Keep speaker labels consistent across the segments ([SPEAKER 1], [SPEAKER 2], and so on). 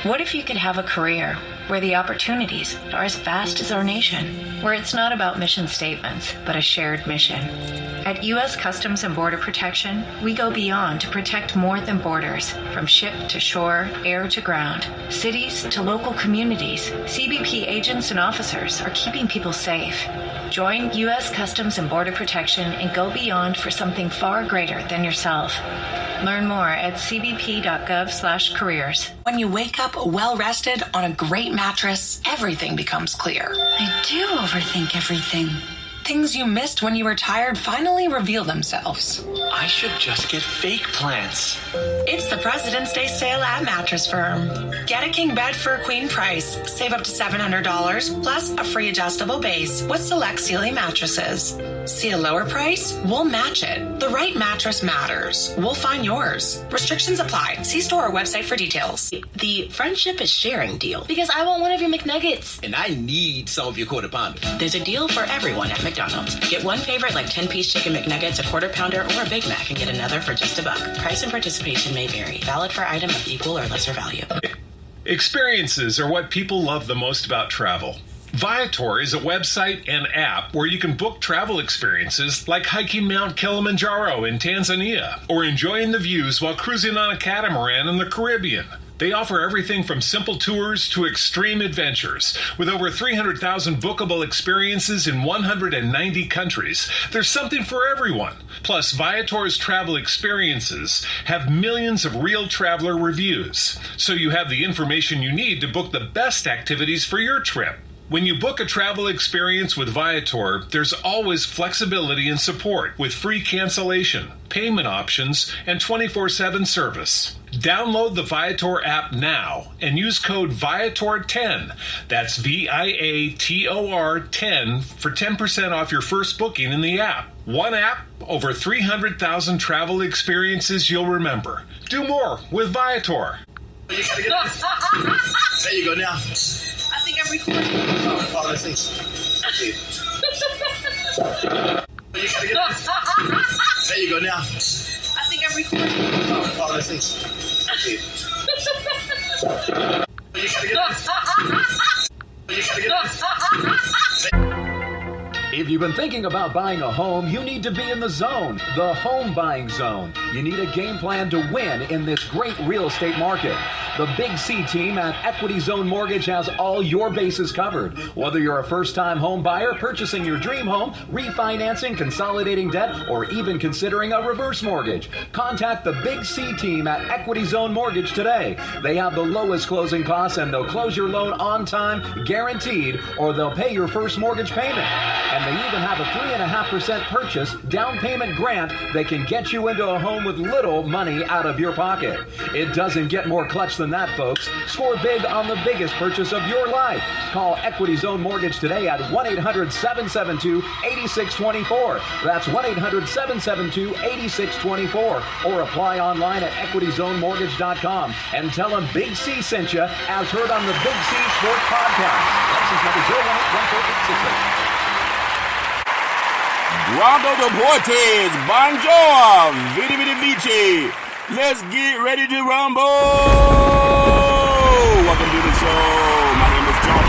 [SPEAKER 1] What if you could have a career where the opportunities are as vast as our nation, where it's not about mission statements, but a shared mission? At U.S. Customs and Border Protection, we go beyond to protect more than borders, from ship to shore, air to ground, cities to local communities. CBP agents and officers are keeping people safe. Join U.S. Customs and Border Protection and go beyond for something far greater than yourself. Learn more at cbp.gov/careers.
[SPEAKER 2] When you wake up well-rested on a great mattress, everything becomes clear.
[SPEAKER 3] I do overthink everything.
[SPEAKER 2] Things you missed when you were tired finally reveal themselves.
[SPEAKER 4] I should just get fake plants.
[SPEAKER 2] It's the President's Day sale at Mattress Firm. Get a king bed for a queen price. Save up to $700 plus a free adjustable base with select Sealy mattresses. See a lower price? We'll match it. The right mattress matters. We'll find yours. Restrictions apply. See store or website for details.
[SPEAKER 5] The friendship is sharing deal. Because I want one of your McNuggets.
[SPEAKER 6] And I need some of your quarter pounder.
[SPEAKER 5] There's a deal for everyone at McDonald's. Get one favorite like 10-piece chicken McNuggets, a quarter pounder, or a Big Mac and get another for just $1. Price and participation may vary. Valid for item of equal or lesser value.
[SPEAKER 7] Experiences are what people love the most about travel. Viator is a website and app where you can book travel experiences like hiking Mount Kilimanjaro in Tanzania or enjoying the views while cruising on a catamaran in the Caribbean. They offer everything from simple tours to extreme adventures. With over 300,000 bookable experiences in 190 countries, there's something for everyone. Plus, Viator's travel experiences have millions of real traveler reviews, so you have the information you need to book the best activities for your trip. When you book a travel experience with Viator, there's always flexibility and support with free cancellation, payment options, and 24/7 service. Download the Viator app now and use code Viator10. That's Viator 10 for 10% off your first booking in the app. One app, over 300,000 travel experiences you'll remember. Do more with Viator.
[SPEAKER 6] There you go now.
[SPEAKER 3] I think I'm recording.
[SPEAKER 6] Oh, let's see. There you go now.
[SPEAKER 3] I think I'm recording.
[SPEAKER 6] Oh, let's see.
[SPEAKER 8] If you've been thinking about buying a home, you need to be in the zone, the home buying zone. You need a game plan to win in this great real estate market. The Big C team at Equity Zone Mortgage has all your bases covered. Whether you're a first-time home buyer, purchasing your dream home, refinancing, consolidating debt, or even considering a reverse mortgage, contact the Big C team at Equity Zone Mortgage today. They have the lowest closing costs and they'll close your loan on time, guaranteed, or they'll pay your first mortgage payment. And they even have a 3.5% purchase down payment grant that can get you into a home with little money out of your pocket. It doesn't get more clutch than that, folks. Score big on the biggest purchase of your life. Call Equity Zone Mortgage today at 1-800-772-8624. That's 1-800-772-8624. Or apply online at equityzonemortgage.com and tell them Big C sent you as heard on the Big C Sports Podcast. License number 0181468.
[SPEAKER 9] Grando Deportes, bonjour, vidi vidi vici. Let's get ready to rumble. Welcome to the show. My name is John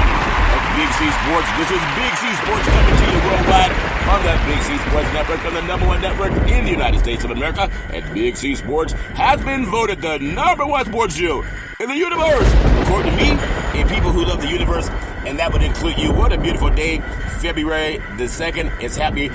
[SPEAKER 9] of Big C Sports. This is Big C Sports coming to you worldwide on that Big C Sports Network, on the #1 network in the United States of America. And Big C Sports has been voted the #1 sports show in the universe. According to me, and people who love the universe, and that would include you. What a beautiful day. February the 2nd. It's Happy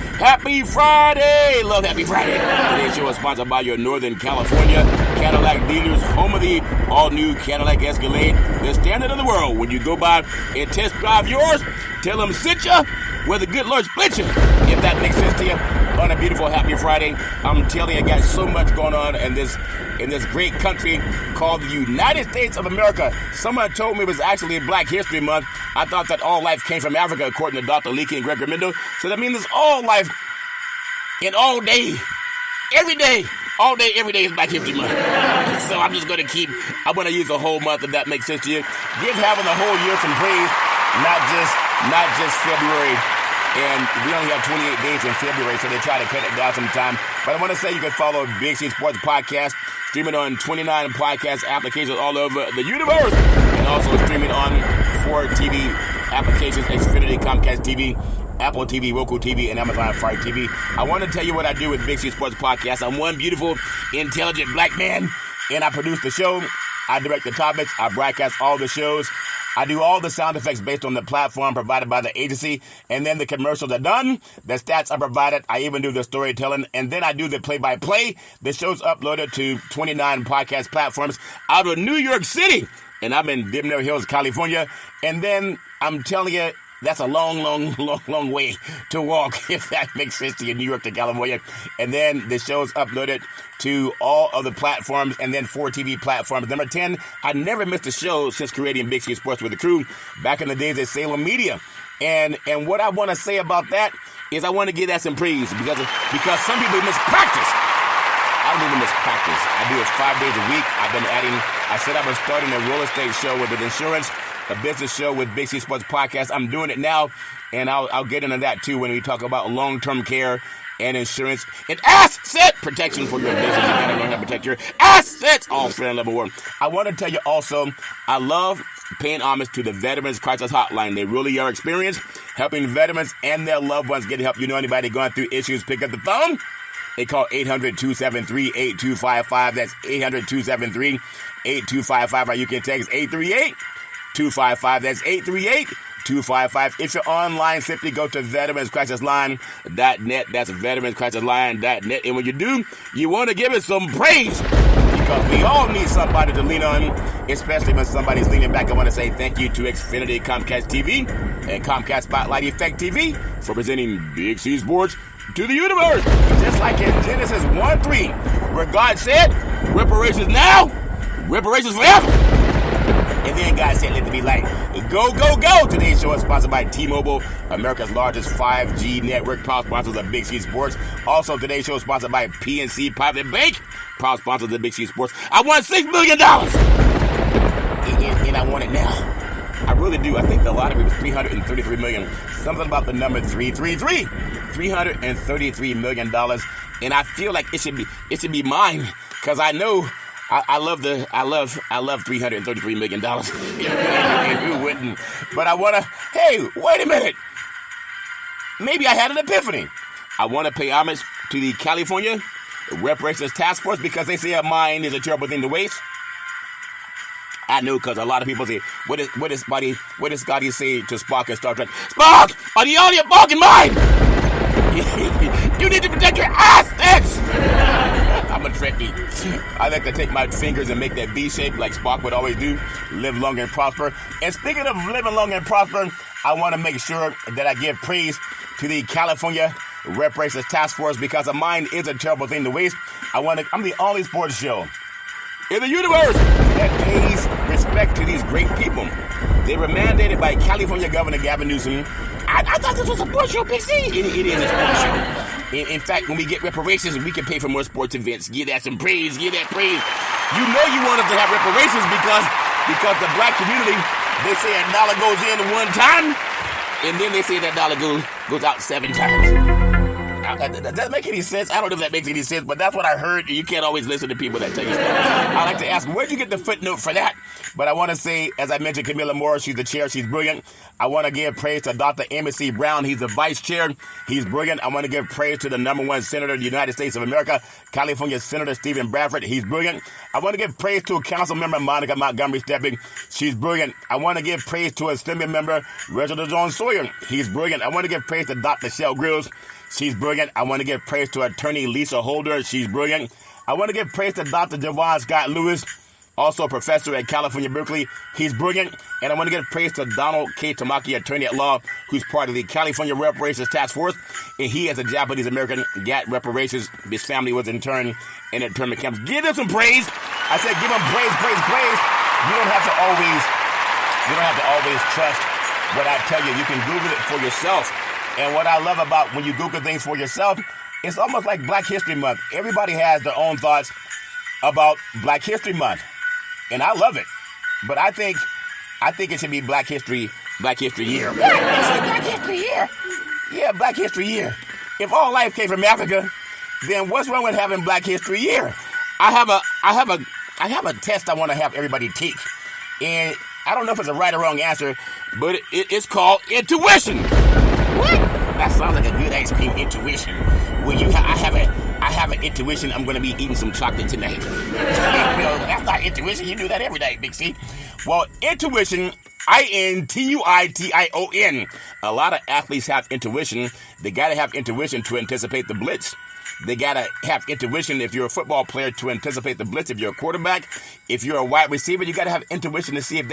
[SPEAKER 9] Friday. Love Happy Friday. Today's show is sponsored by your Northern California Cadillac dealers, home of the all-new Cadillac Escalade, the standard of the world. When you go by and test drive yours, tell them sit ya where the good Lord split you. If that makes sense to you, on a beautiful Happy Friday. I'm telling you, I got so much going on in this great country called the United States of America. Someone told me it was actually Black History Month. I thought that all life came from Africa, according to Dr. Leakey and Greg Ramindo. So that means it's all life and all day, every day. All day, every day is Black History Month. So I'm just going to I want to use the whole month, if that makes sense to you. Give having the whole year some praise, not just February And we only have 28 days in February, so they try to cut it down sometime. But I want to say you can follow Big C Sports Podcast, streaming on 29 podcast applications all over the universe, and also streaming on 4 TV applications, Xfinity, Comcast TV, Apple TV, Roku TV, and Amazon Fire TV. I want to tell you what I do with Big C Sports Podcast. I'm one beautiful, intelligent black man, and I produce the show. I direct the topics. I broadcast all the shows. I do all the sound effects based on the platform provided by the agency, and then the commercials are done. The stats are provided. I even do the storytelling, and then I do the play-by-play. The show's uploaded to 29 podcast platforms out of New York City, and I'm in Dimner Hills, California. And then I'm telling you, that's a long way to walk, if that makes sense to you, New York to California. And then the show's uploaded to all of the platforms, and then 4 TV platforms. Number 10, I never missed a show since creating Big C Sports with the crew back in the days at Salem Media. And what I want to say about that is I want to give that some praise because some people miss practice. I don't even miss practice. I do it 5 days a week. I said I was starting a real estate show with insurance, a business show with Big C Sports Podcast. I'm doing it now, and I'll get into that too when we talk about long-term care and insurance and asset protection for your business. You gotta learn how to protect your assets. All friend level work. I want to tell you also, I love paying homage to the Veterans Crisis Hotline. They really are experienced helping veterans and their loved ones get help. You know anybody going through issues, pick up the phone. They call 800-273-8255. That's 800-273-8255. Or you can text 838-255. That's 838-255. If you're online, simply go to veteranscrisisline.net. That's veteranscrisisline.net. And when you do, you want to give it some praise, because we all need somebody to lean on, especially when somebody's leaning back. I want to say thank you to Xfinity, Comcast TV, and Comcast Spotlight Effect TV for presenting Big C Sports to the universe. Just like in Genesis 1:3, where God said, reparations now, reparations forever. And then God said, let there be light. Go, go, go. Today's show is sponsored by T-Mobile, America's largest 5G network, proud sponsors of Big C Sports. Also, today's show is sponsored by PNC Private Bank, proud sponsors of Big C Sports. I want $6 million. And I want it now. I really do. I think the lottery was $333 million. Something about the number 333. $333 million. And I feel like it should be mine, because I know I love $333 million. Who wouldn't? But I want to, hey, wait a minute. Maybe I had an epiphany. I want to pay homage to the California Reparations Task Force, because they say a mind is a terrible thing to waste. I know, because a lot of people say, what does Scotty say to Spock in Star Trek? Spock, are you on your fucking mind? You need to protect your assets. I'm a Trekkie. I like to take my fingers and make that V shape like Spock would always do. Live long and prosper. And speaking of living long and prosper, I want to make sure that I give praise to the California Reparations Task Force, because a mind is a terrible thing to waste. I'm the only sports show in the universe that pays respect to these great people. They were mandated by California Governor Gavin Newsom. I thought this was a sports show, Big C. It is a sports show. In fact, when we get reparations, we can pay for more sports events. Give that some praise. Give that praise. You know you want us to have reparations because the black community, they say a dollar goes in one time, and then they say that dollar goes out 7 times. Does that make any sense? I don't know if that makes any sense, but that's what I heard. You can't always listen to people that tell you stuff. I like to ask, where'd you get the footnote for that? But I want to say, as I mentioned, Camilla Moore, she's the chair. She's brilliant. I want to give praise to Dr. Emmett C. Brown. He's the vice chair. He's brilliant. I want to give praise to the #1 senator of the United States of America, California Senator Stephen Bradford. He's brilliant. I want to give praise to council member Monica Montgomery Stepping. She's brilliant. I want to give praise to Assembly member Reginald John Sawyer. He's brilliant. I want to give praise to Dr. Shell Grills. She's brilliant. I want to give praise to attorney Lisa Holder. She's brilliant. I want to give praise to Dr. Javon Scott Lewis, also a professor at California Berkeley. He's brilliant. And I want to give praise to Donald K. Tamaki, attorney at law, who's part of the California Reparations Task Force. And he, as a Japanese American, got reparations. His family was interned in internment camps. Give them some praise. I said, give them praise, praise, praise. You don't have to always trust what I tell you. You can Google it for yourself. And what I love about when you Google things for yourself, it's almost like Black History Month. Everybody has their own thoughts about Black History Month. And I love it. But I think it should be Black History Year. Black History Year. Yeah, Black History Year. If all life came from Africa, then what's wrong with having Black History Year? I have a test I want to have everybody take, and I don't know if it's a right or wrong answer, but it's called intuition. What? That sounds like a good ice cream, intuition. Well, I have an intuition I'm going to be eating some chocolate tonight. That's not intuition. You do that every day, Big C. Well, intuition, INTUITION. A lot of athletes have intuition. They got to have intuition to anticipate the blitz. They got to have intuition if you're a football player to anticipate the blitz. If you're a quarterback, if you're a wide receiver, you got to have intuition to see if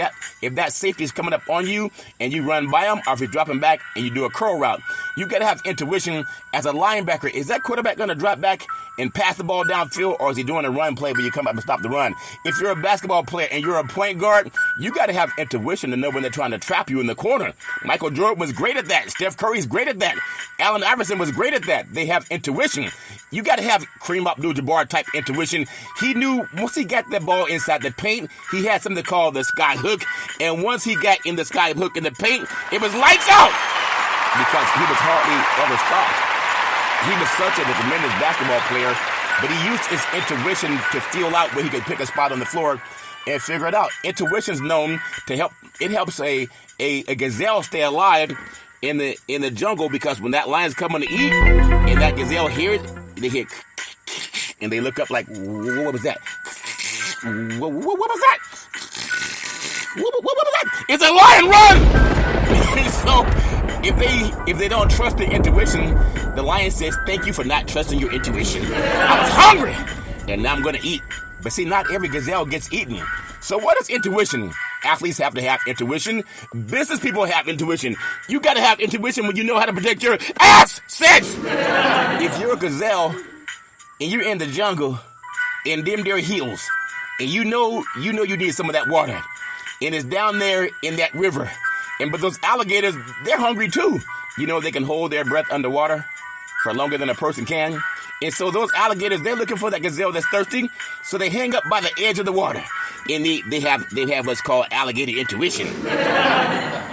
[SPEAKER 9] that safety is coming up on you and you run by them, or if you're dropping back and you do a curl route. You got to have intuition as a linebacker. Is that quarterback going to drop back and pass the ball downfield, or is he doing a run play where you come up and stop the run? If you're a basketball player and you're a point guard, you got to have intuition to know when they're trying to trap you in the corner. Michael Jordan was great at that. Steph Curry's great at that. Allen Iverson was great at that. They have intuition. You got to have Kareem Abdul-Jabbar type intuition. He knew once he got that ball inside the paint, he had something called the sky hook. And once he got in the sky hook in the paint, it was lights out because he was hardly ever stopped. He was such a tremendous basketball player, but he used his intuition to feel out where he could pick a spot on the floor and figure it out. Intuition's known to help. It helps a gazelle stay alive in the jungle, because when that lion's coming to eat and that gazelle hears it, they hear and they look up like, what was that? What was that? What was that? It's a lion, run! So if they don't trust their intuition, the lion says, thank you for not trusting your intuition. I was hungry and now I'm going to eat. But see, not every gazelle gets eaten. So what is intuition? Athletes have to have intuition. Business people have intuition. You got to have intuition when you know how to protect your assets. If you're a gazelle and you're in the jungle in them there hills, and you know you need some of that water, and it's down there in that river, but those alligators, they're hungry too. They can hold their breath underwater for longer than a person can. And so those alligators, they're looking for that gazelle that's thirsty, so they hang up by the edge of the water. And they have what's called alligator intuition.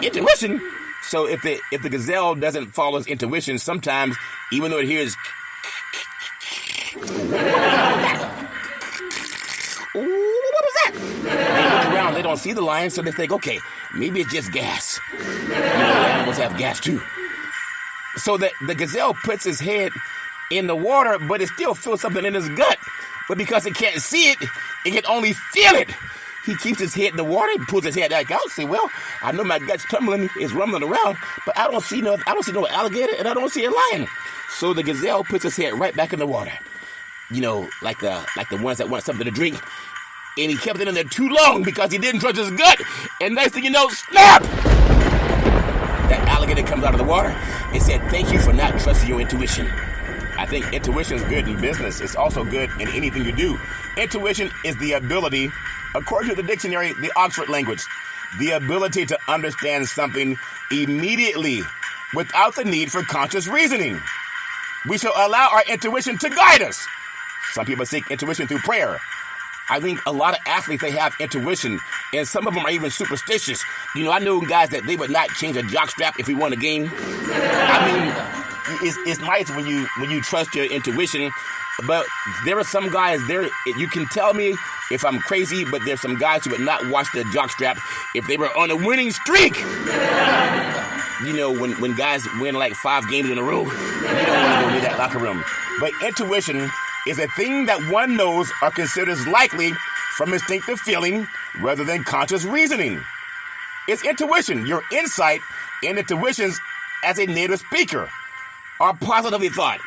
[SPEAKER 9] Intuition? So if the gazelle doesn't follow its intuition, sometimes, even though it hears, what was that? They look around, they don't see the lion, so they think, okay, maybe it's just gas. Animals have gas too. So the gazelle puts his head in the water, but it still feels something in his gut. But because it can't see it, it can only feel it. He keeps his head in the water, pulls his head back out, and say, well, I know my gut's tumbling, it's rumbling around, but I don't see no alligator, and I don't see a lion. So the gazelle puts his head right back in the water. Like the ones that want something to drink. And he kept it in there too long because he didn't trust his gut. And next thing you know, snap! That alligator comes out of the water and said, thank you for not trusting your intuition. I think intuition is good in business. It's also good in anything you do. Intuition is the ability, according to the dictionary, the Oxford language, the ability to understand something immediately without the need for conscious reasoning. We shall allow our intuition to guide us. Some people seek intuition through prayer. I think a lot of athletes, they have intuition, and some of them are even superstitious. I know guys that they would not change a jockstrap if we won a game. I mean, it's nice when you trust your intuition, but there are some guys there, you can tell me if I'm crazy, but there's some guys who would not watch the jockstrap if they were on a winning streak. When guys win like 5 games in a row, you don't want to go near that locker room. But intuition is a thing that one knows or considers likely from instinctive feeling rather than conscious reasoning. It's intuition, your insight and intuitions as a native speaker are positively thought.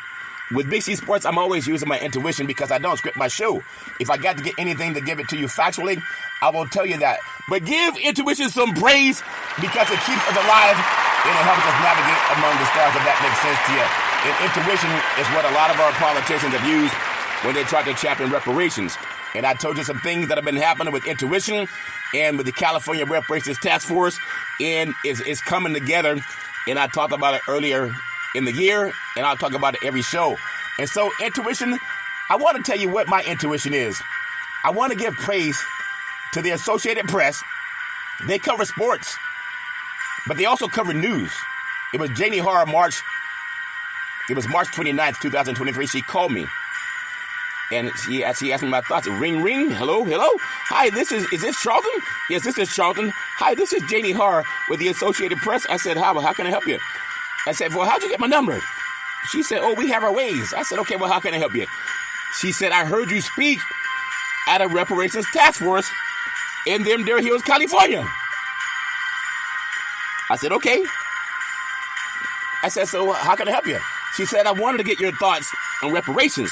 [SPEAKER 9] With Big C Sports, I'm always using my intuition because I don't script my show. If I got to get anything to give it to you factually, I will tell you that. But give intuition some praise because it keeps us alive and it helps us navigate among the stars, if that makes sense to you. And intuition is what a lot of our politicians have used when they tried to champion reparations. And I told you some things that have been happening with intuition and with the California Reparations Task Force, and it's coming together. And I talked about it earlier in the year, and I'll talk about it every show. And so intuition, I want to tell you what my intuition is. I want to give praise to the Associated Press. They cover sports, but they also cover news. It was Janie Horror March It was March 29th, 2023. She called me. And she asked me my thoughts. Ring, ring. Hello, hello. Hi, is this Charlton? Yes, this is Charlton. Hi, this is Janie Harr with the Associated Press. I said, how can I help you? I said, well, how'd you get my number? She said, oh, we have our ways. I said, okay, well, how can I help you? She said, I heard you speak at a reparations task force in Deer Hills, California. I said, okay. I said, so how can I help you? She said, I wanted to get your thoughts on reparations.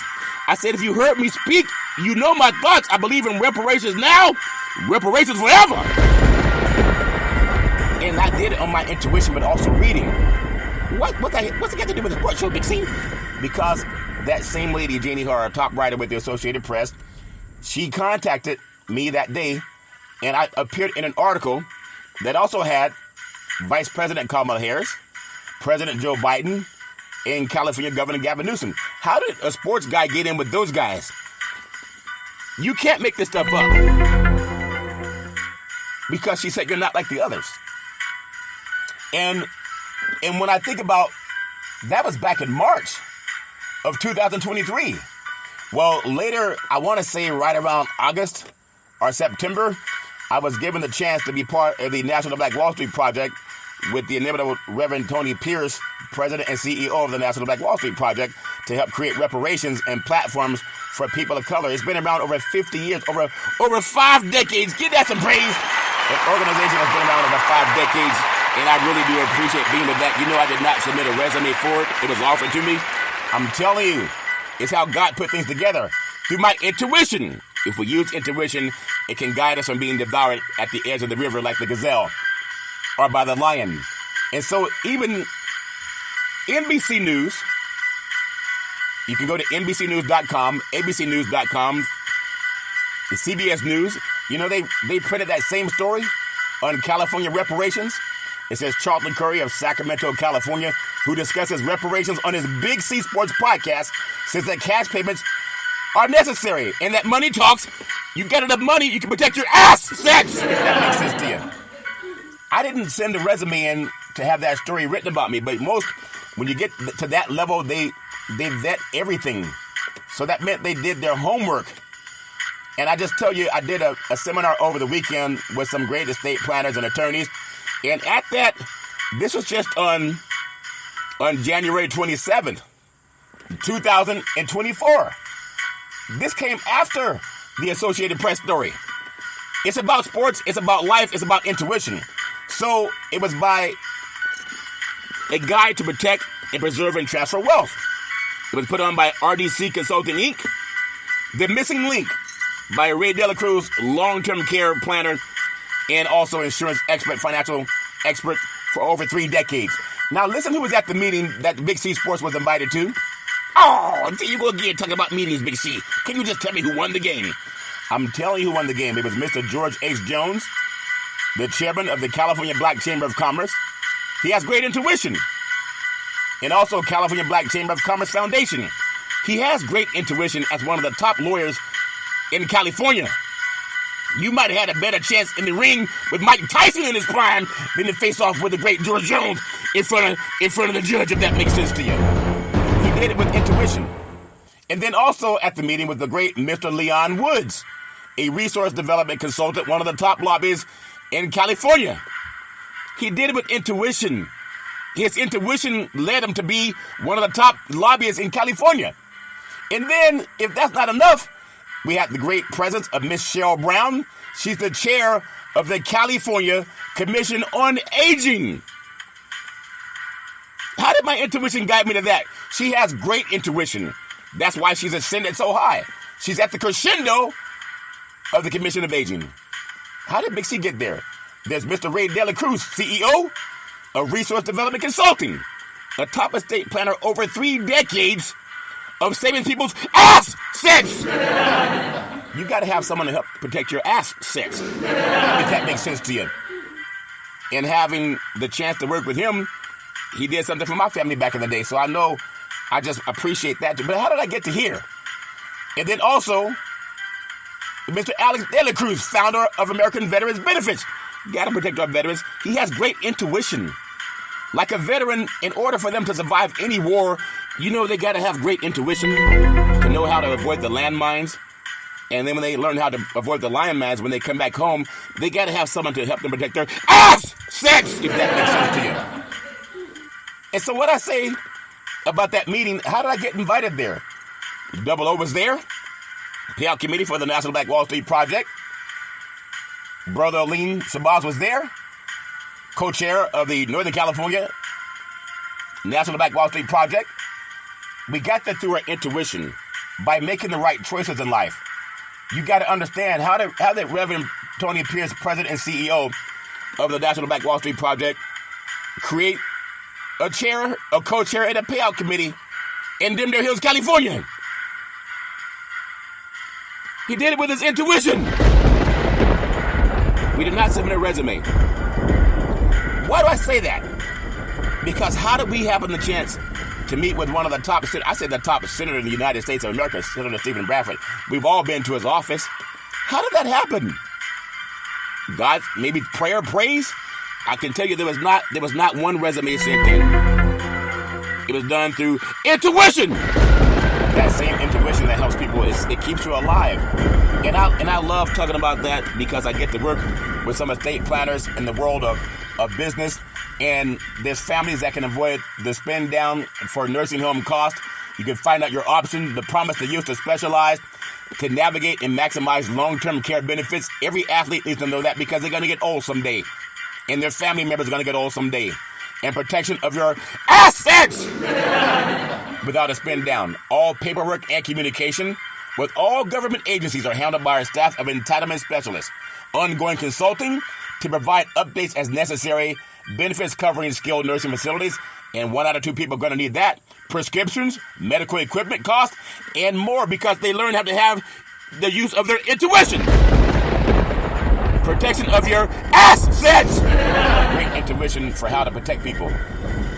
[SPEAKER 9] I said, if you heard me speak, you know my thoughts. I believe in reparations now, reparations forever. And I did it on my intuition, but also reading. What's it got to do with the sports show, Big C? Because that same lady, Janie Harr, top writer with the Associated Press, she contacted me that day, and I appeared in an article that also had Vice President Kamala Harris, President Joe Biden, and California Governor Gavin Newsom. How did a sports guy get in with those guys? You can't make this stuff up. Because she said you're not like the others. And when I think about, that was back in March of 2023. Well, later, I want to say right around August or September, I was given the chance to be part of the National Black Wall Street Project with the inimitable Reverend Tony Pierce, President and CEO of the National Black Wall Street Project, to help create reparations and platforms for people of color. It's been around over 50 years, over 5 decades. Give that some praise. An organization that's been around over 5 decades, and I really do appreciate being with that. You know, I did not submit a resume for it. It was offered to me. I'm telling you, it's how God put things together. Through my intuition. If we use intuition, it can guide us from being devoured at the edge of the river like the gazelle or by the lion. And so even NBC News, you can go to NBCnews.com, ABCnews.com, the CBS News. You know, they printed that same story on California reparations. It says Charlton Curry of Sacramento, California, who discusses reparations on his Big C Sports podcast, says that cash payments are necessary and that money talks. You get enough money, you can protect your ass sex. If that makes sense to you. I didn't send a resume in to have that story written about me, but most, when you get to that level, they vet everything. So that meant they did their homework. And I just tell you, I did a seminar over the weekend with some great estate planners and attorneys. And at that, this was just on January 27th, 2024. This came after the Associated Press story. It's about sports, it's about life, it's about intuition. So it was by a guide to protect and preserve and transfer wealth. It was put on by RDC Consulting Inc. The Missing Link by Ray Dela Cruz, long-term care planner and also insurance expert, financial expert for over 3 decades. Now listen who was at the meeting that Big C Sports was invited to. Oh, there you go again talking about meetings, Big C. Can you just tell me who won the game? I'm telling you who won the game. It was Mr. George H. Jones, the chairman of the California Black Chamber of Commerce. He has great intuition. And also California Black Chamber of Commerce Foundation. He has great intuition as one of the top lawyers in California. You might have had a better chance in the ring with Mike Tyson in his prime than to face off with the great George Jones in front of the judge, if that makes sense to you. He did it with intuition. And then also at the meeting was the great Mr. Leon Woods, a resource development consultant, one of the top lobbyists in California. He did it with intuition. His intuition led him to be one of the top lobbyists in California. And then, if that's not enough, we have the great presence of Miss Cheryl Brown. She's the chair of the California Commission on Aging. How did my intuition guide me to that? She has great intuition. That's why she's ascended so high. She's at the crescendo of the Commission of Aging. How did Big C get there? There's Mr. Ray Dela Cruz, CEO of Resource Development Consulting, a top estate planner over 3 decades of saving people's ass sex. You got to have someone to help protect your ass sex, if that makes sense to you. And having the chance to work with him, he did something for my family back in the day. So I know, I just appreciate that. But how did I get to here? And then also, Mr. Alex Dela Cruz, founder of American Veterans Benefits. Got to protect our veterans. He has great intuition. Like a veteran, in order for them to survive any war, You know they got to have great intuition to know how to avoid the landmines. And then when they learn how to avoid the landmines, when they come back home, they got to have someone to help them protect their ass sex, if that makes sense to you. And so what I say about that meeting, how did I get invited there? Double O was there. Payout Committee for the National Black Wall Street Project. Brother Aline Shabazz was there. Co-chair of the Northern California National Black Wall Street Project. We got that through our intuition by making the right choices in life. You got to understand how did Reverend Tony Pierce, president and CEO of the National Black Wall Street Project, create a co-chair, and a payout committee in Denver Hills, California. He did it with his intuition. We did not submit a resume. Why do I say that? Because how did we have the chance to meet with one of the top, I said the top senator in the United States of America, Senator Stephen Bradford. We've all been to his office. How did that happen? God, maybe prayer, praise? I can tell you there was not one resume sent in. It was done through intuition. That same intuition that helps people, it keeps you alive. And I love talking about that because I get to work with some estate planners in the world of business. And there's families that can avoid the spend down for nursing home costs. You can find out your options, the promise to use to specialize, to navigate and maximize long-term care benefits. Every athlete needs to know that because they're going to get old someday. And their family members are going to get old someday. And protection of your assets without a spend down. All paperwork and communication with all government agencies are handled by our staff of entitlement specialists. Ongoing consulting to provide updates as necessary. Benefits covering skilled nursing facilities, and 1 out of 2 people are going to need that. Prescriptions, medical equipment costs, and more because they learn how to have the use of their intuition. Protection of your assets. Great intuition for how to protect people,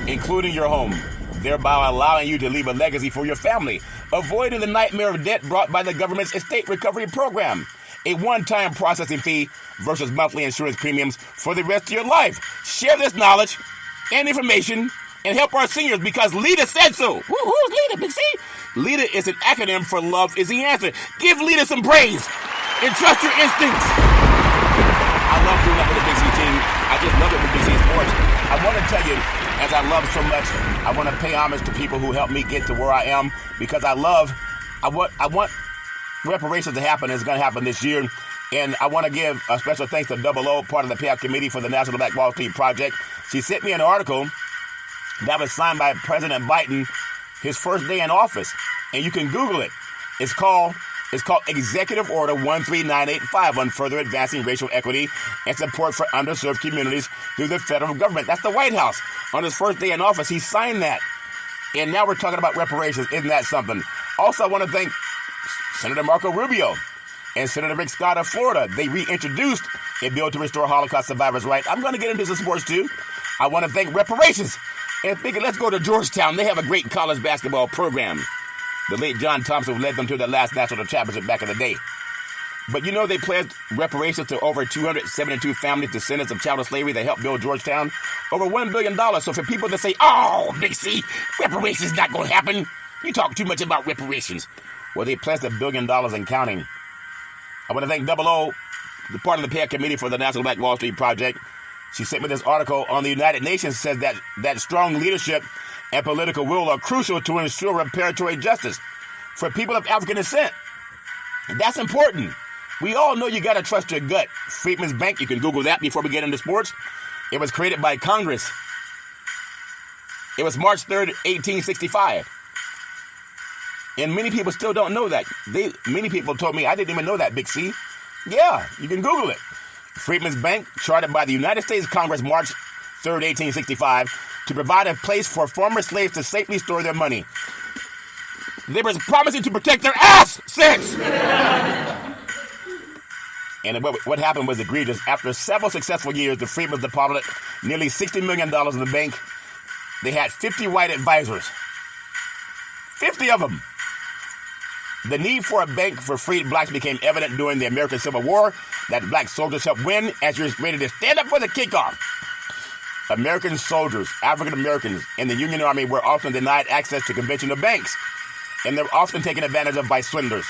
[SPEAKER 9] including your home, thereby allowing you to leave a legacy for your family, avoiding the nightmare of debt brought by the government's estate recovery program. A one-time processing fee versus monthly insurance premiums for the rest of your life. Share this knowledge and information and help our seniors because Lita said so. Who's Lita, Big C? Lita is an acronym for love is the answer. Give Lita some praise and trust your instincts. I love doing that with the Big C team. I just love it with Big C Sports. I want to tell you, as I love so much, I want to pay homage to people who helped me get to where I am because I want reparations to happen. It's going to happen this year. And I want to give a special thanks to Double O, part of the payout committee for the National Black Wall Street Project. She sent me an article that was signed by President Biden his first day in office. And you can Google it. It's called Executive Order 13985 on further advancing racial equity and support for underserved communities through the federal government. That's the White House. On his first day in office, he signed that. And now we're talking about reparations. Isn't that something? Also, I want to thank Senator Marco Rubio and Senator Rick Scott of Florida. They reintroduced a bill to restore Holocaust survivors' rights. I'm going to get into some sports too. I want to thank Reparations. And thinking, let's go to Georgetown. They have a great college basketball program. The late John Thompson led them to their last national championship back in the day. But you know they pledged reparations to over 272 families descendants of chattel slavery that helped build Georgetown. Over $1 billion. So for people to say, oh, Big C, reparations not going to happen. You talk too much about reparations. Well, they pledged $1 billion and counting. I want to thank Double O, the part of the payout committee for the National Black Wall Street Project. She sent me this article on the United Nations says that strong leadership and political will are crucial to ensure reparatory justice for people of African descent. That's important. We all know you got to trust your gut. Freedmen's Bank, you can Google that before we get into sports. It was created by Congress. It was March 3rd, 1865. And many people still don't know that. Many people told me, I didn't even know that, Big C. Yeah, you can Google it. Freedmen's Bank, chartered by the United States Congress March 3rd, 1865, to provide a place for former slaves to safely store their money. They were promising to protect their assets. And what happened was egregious. After several successful years, the Freedmen's deposited nearly $60 million in the bank. They had 50 white advisors. 50 of them. The need for a bank for freed blacks became evident during the American Civil War that black soldiers helped win as you're ready to stand up for the kickoff. American soldiers, African Americans in the Union Army were often denied access to conventional banks, and they're often taken advantage of by swindlers,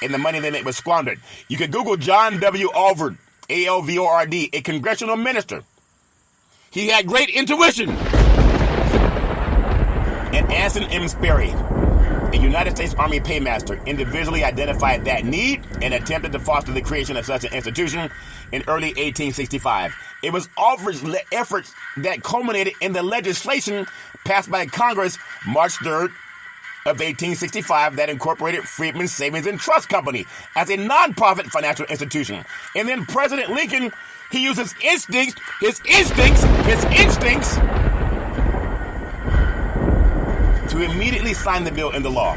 [SPEAKER 9] and the money they made was squandered. You can Google John W. Alvord, Alvord, a congressional minister. He had great intuition. And Anson M. Sperry, a United States Army paymaster, individually identified that need and attempted to foster the creation of such an institution in early 1865. It was Alvord's efforts that culminated in the legislation passed by Congress March 3rd of 1865 that incorporated Freedmen's Savings and Trust Company as a nonprofit financial institution. And then President Lincoln, he used his instincts to immediately sign the bill into law.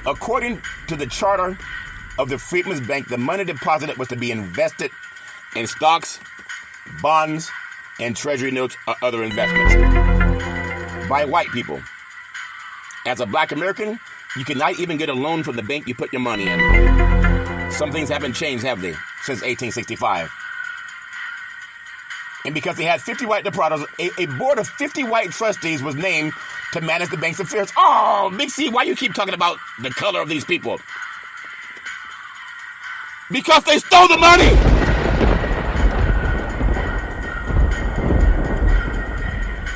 [SPEAKER 9] According to the charter of the Freedmen's Bank, the money deposited was to be invested in stocks, bonds, and treasury notes or other investments by white people. As a black American, you cannot even get a loan from the bank you put your money in. Some things haven't changed, have they, since 1865? And because they had 50 white depositors, a board of 50 white trustees was named to manage the bank's affairs. Oh, Big C, why you keep talking about the color of these people? Because they stole the money!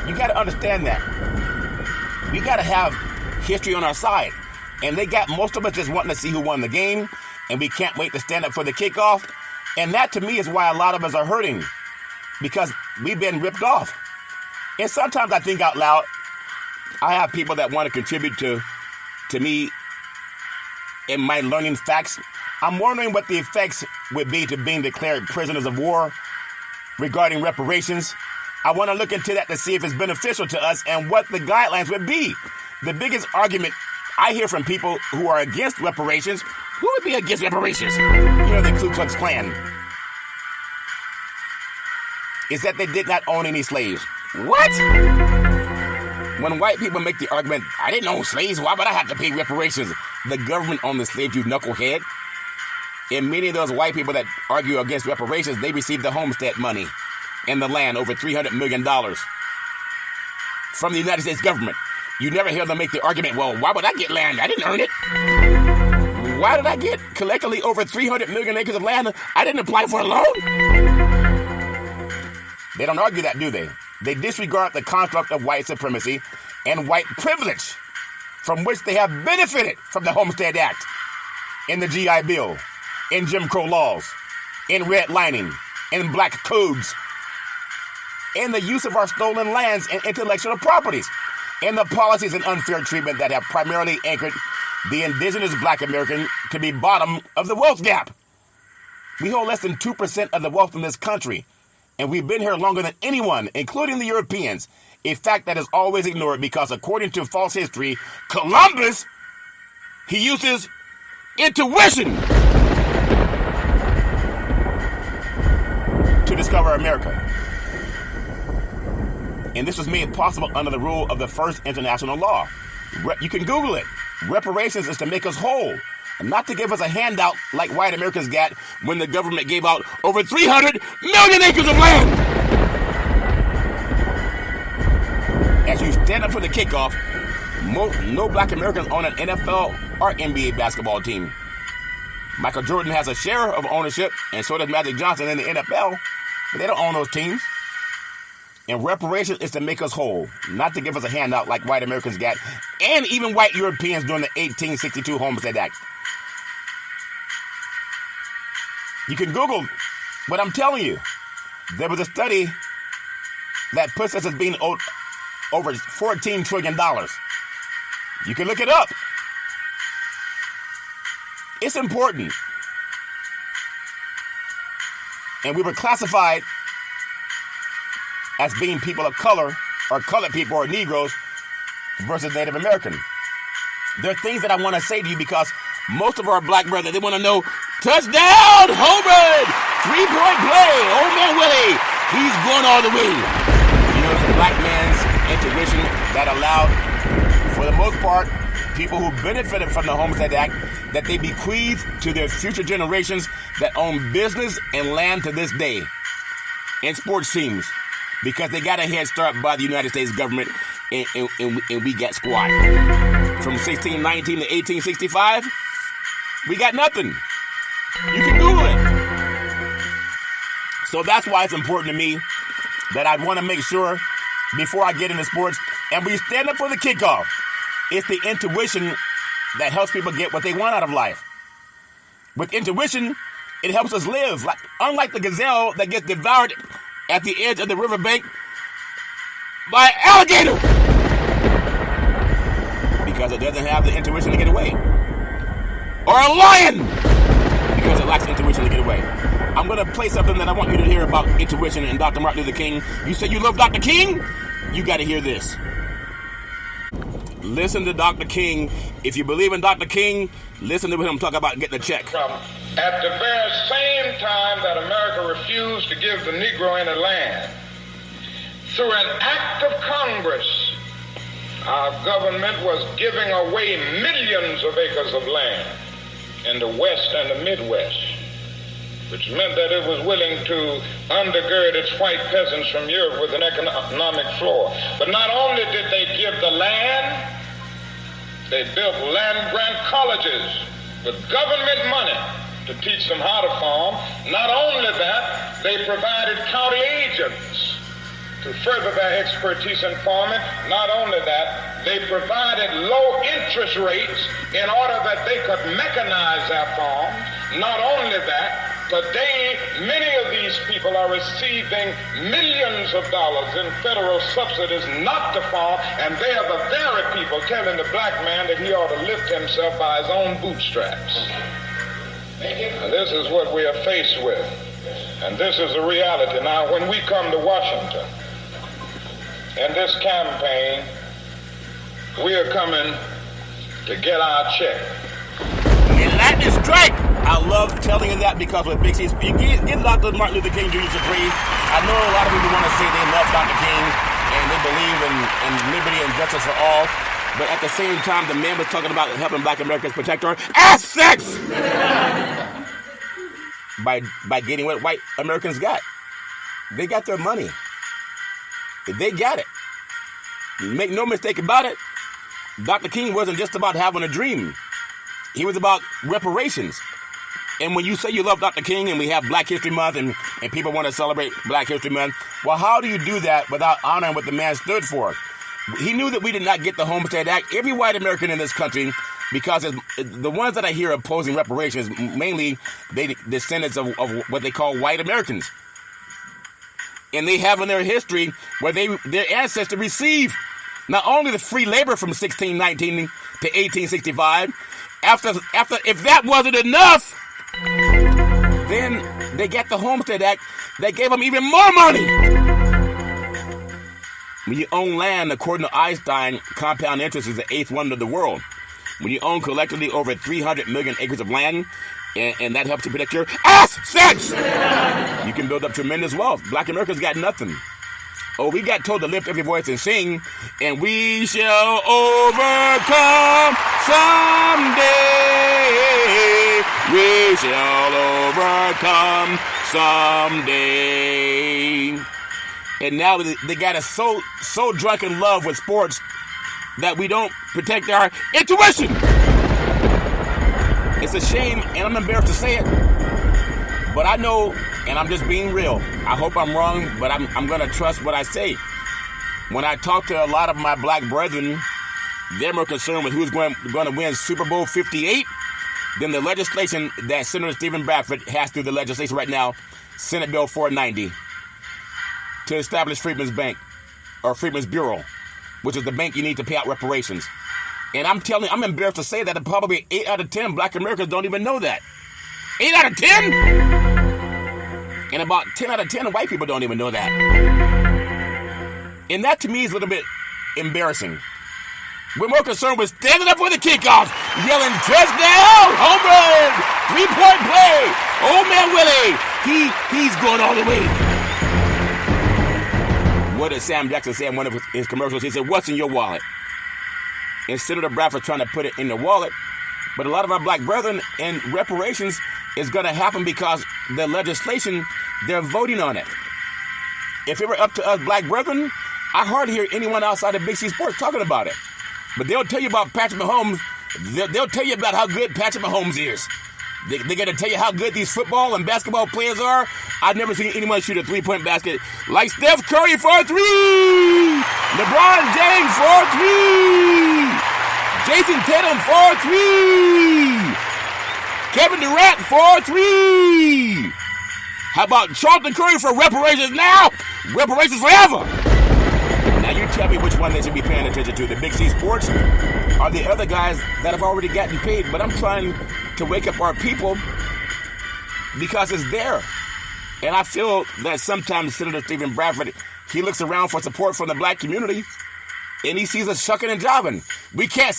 [SPEAKER 9] You gotta understand that. We gotta have history on our side. And they got most of us just wanting to see who won the game, and we can't wait to stand up for the kickoff. And that, to me, is why a lot of us are hurting. Because we've been ripped off. And sometimes I think out loud, I have people that want to contribute to me in my learning facts. I'm wondering what the effects would be to being declared prisoners of war regarding reparations. I want to look into that to see if it's beneficial to us and what the guidelines would be. The biggest argument I hear from people who are against reparations, who would be against reparations? You know, the Ku Klux Klan. Is that they did not own any slaves. What? When white people make the argument, I didn't own slaves, why would I have to pay reparations? The government owned the slaves, you knucklehead. And many of those white people that argue against reparations, they received the homestead money and the land, over $300 million from the United States government. You never hear them make the argument, well, why would I get land? I didn't earn it. Why did I get collectively over 300 million acres of land? I didn't apply for a loan. They don't argue that, do they? They disregard the construct of white supremacy and white privilege from which they have benefited from the Homestead Act, in the GI Bill, in Jim Crow laws, in redlining, in black codes, in the use of our stolen lands and intellectual properties, in the policies and unfair treatment that have primarily anchored the indigenous black American to be bottom of the wealth gap. We hold less than 2% of the wealth in this country. And we've been here longer than anyone, including the Europeans, a fact that is always ignored because, according to false history, Columbus, he uses intuition to discover America. And this was made possible under the rule of the first international law. You can Google it. Reparations is to make us whole, and not to give us a handout like white Americans got when the government gave out over 300 million acres of land. As you stand up for the kickoff, no black Americans own an NFL or NBA basketball team. Michael Jordan has a share of ownership, and so does Magic Johnson in the NFL, but they don't own those teams. And reparations is to make us whole, not to give us a handout like white Americans got, and even white Europeans during the 1862 Homestead Act. You can Google what I'm telling you. There was a study that puts us as being owed over $14 trillion. You can look it up. It's important. And we were classified as being people of color, or colored people, or Negroes, versus Native American. There are things that I want to say to you because most of our black brothers, they want to know, touchdown, home run, 3-point play, old man Willie, he's going all the way. You know, it's a black man's intuition that allowed, for the most part, people who benefited from the Homestead Act, that they bequeath to their future generations that own business and land to this day. and sports teams because they got a head start by the United States government, and we got squat. From 1619 to 1865, we got nothing. You can Google it. So that's why it's important to me that I want to make sure before I get into sports, and we stand up for the kickoff. It's the intuition that helps people get what they want out of life. With intuition, it helps us live. Unlike the gazelle that gets devoured at the edge of the riverbank by an alligator. Because it doesn't have the intuition to get away. Or a lion. Because it lacks intuition to get away. I'm going to play something that I want you to hear about intuition and Dr. Martin Luther King. You say you love Dr. King? You got to hear this. Listen to Dr. King. If you believe in Dr. King, listen to him talk about getting a check.
[SPEAKER 10] At the very same time that America refused to give the Negro any land, through an act of Congress, our government was giving away millions of acres of land in the West and the Midwest, which meant that it was willing to undergird its white peasants from Europe with an economic floor. But not only did they give the land, they built land-grant colleges with government money to teach them how to farm. Not only that, they provided county agents to further their expertise in farming. Not only that, they provided low interest rates in order that they could mechanize their farms. Not only that, today, many of these people are receiving millions of dollars in federal subsidies not to farm, and they are the very people telling the black man that he ought to lift himself by his own bootstraps. Now, this is what we are faced with, and this is a reality. Now, when we come to Washington, in this campaign, we are coming to get our check.
[SPEAKER 9] And lightning strike! I love telling you that because with Big C's, you give Dr. Martin Luther King Jr. supreme. I know a lot of people want to say they love Dr. King and they believe in liberty and justice for all, but at the same time, the man was talking about helping black Americans protect our assets by getting what white Americans got. They got their money. They got it. Make no mistake about it, Dr. King wasn't just about having a dream. He was about reparations. And when you say you love Dr. King and we have Black History Month and people want to celebrate Black History Month, well, how do you do that without honoring what the man stood for? He knew that we did not get the Homestead Act. Every white American in this country, because the ones that I hear opposing reparations, mainly they descendants of what they call white Americans. And they have in their history where their ancestors received not only the free labor from 1619 to 1865, after if that wasn't enough, then they got the Homestead Act that gave them even more money. When you own land, according to Einstein, compound interest is the eighth wonder of the world. When you own collectively over 300 million acres of land, and that helps you protect your assets, you can build up tremendous wealth. Black Americans got nothing. Oh, we got told to lift every voice and sing, and we shall overcome someday. We shall overcome someday. And now they got us so drunk in love with sports that we don't protect our intuition. It's a shame, and I'm embarrassed to say it, but I know, and I'm just being real. I hope I'm wrong, but I'm going to trust what I say. When I talk to a lot of my black brethren, they're more concerned with who's going to win Super Bowl 58 than the legislation that Senator Stephen Bradford has through the legislation right now, Senate Bill 490, to establish Freedmen's Bank, or Freedmen's Bureau, which is the bank you need to pay out reparations. And I'm embarrassed to say that probably 8 out of 10 black Americans don't even know that. 8 out of 10? And about 10 out of 10 white people don't even know that. And that to me is a little bit embarrassing. We're more concerned with standing up for the kickoffs, yelling touchdown, home run, 3-point play. Old man Willie, he's going all the way. What did Sam Jackson say in one of his commercials? He said, "What's in your wallet?" And Senator Bradford trying to put it in the wallet. But a lot of our black brethren and reparations is going to happen because the legislation, they're voting on it. if it were up to us black brethren, I hardly hear anyone outside of Big C Sports talking about it. But they'll tell you about Patrick Mahomes. They'll tell you about how good Patrick Mahomes is. They're going to tell you how good these football and basketball players are. I've never seen anyone shoot a three-point basket like Steph Curry for three, LeBron James for three, Jason Tatum for three, Kevin Durant for three. How about Charlton Curry for reparations now? Reparations forever. Now you tell me which one they should be paying attention to, the Big C Sports or the other guys that have already gotten paid. But I'm trying to wake up our people because it's there. And I feel that sometimes Senator Stephen Bradford, he looks around for support from the black community and he sees us shucking and jiving. We can't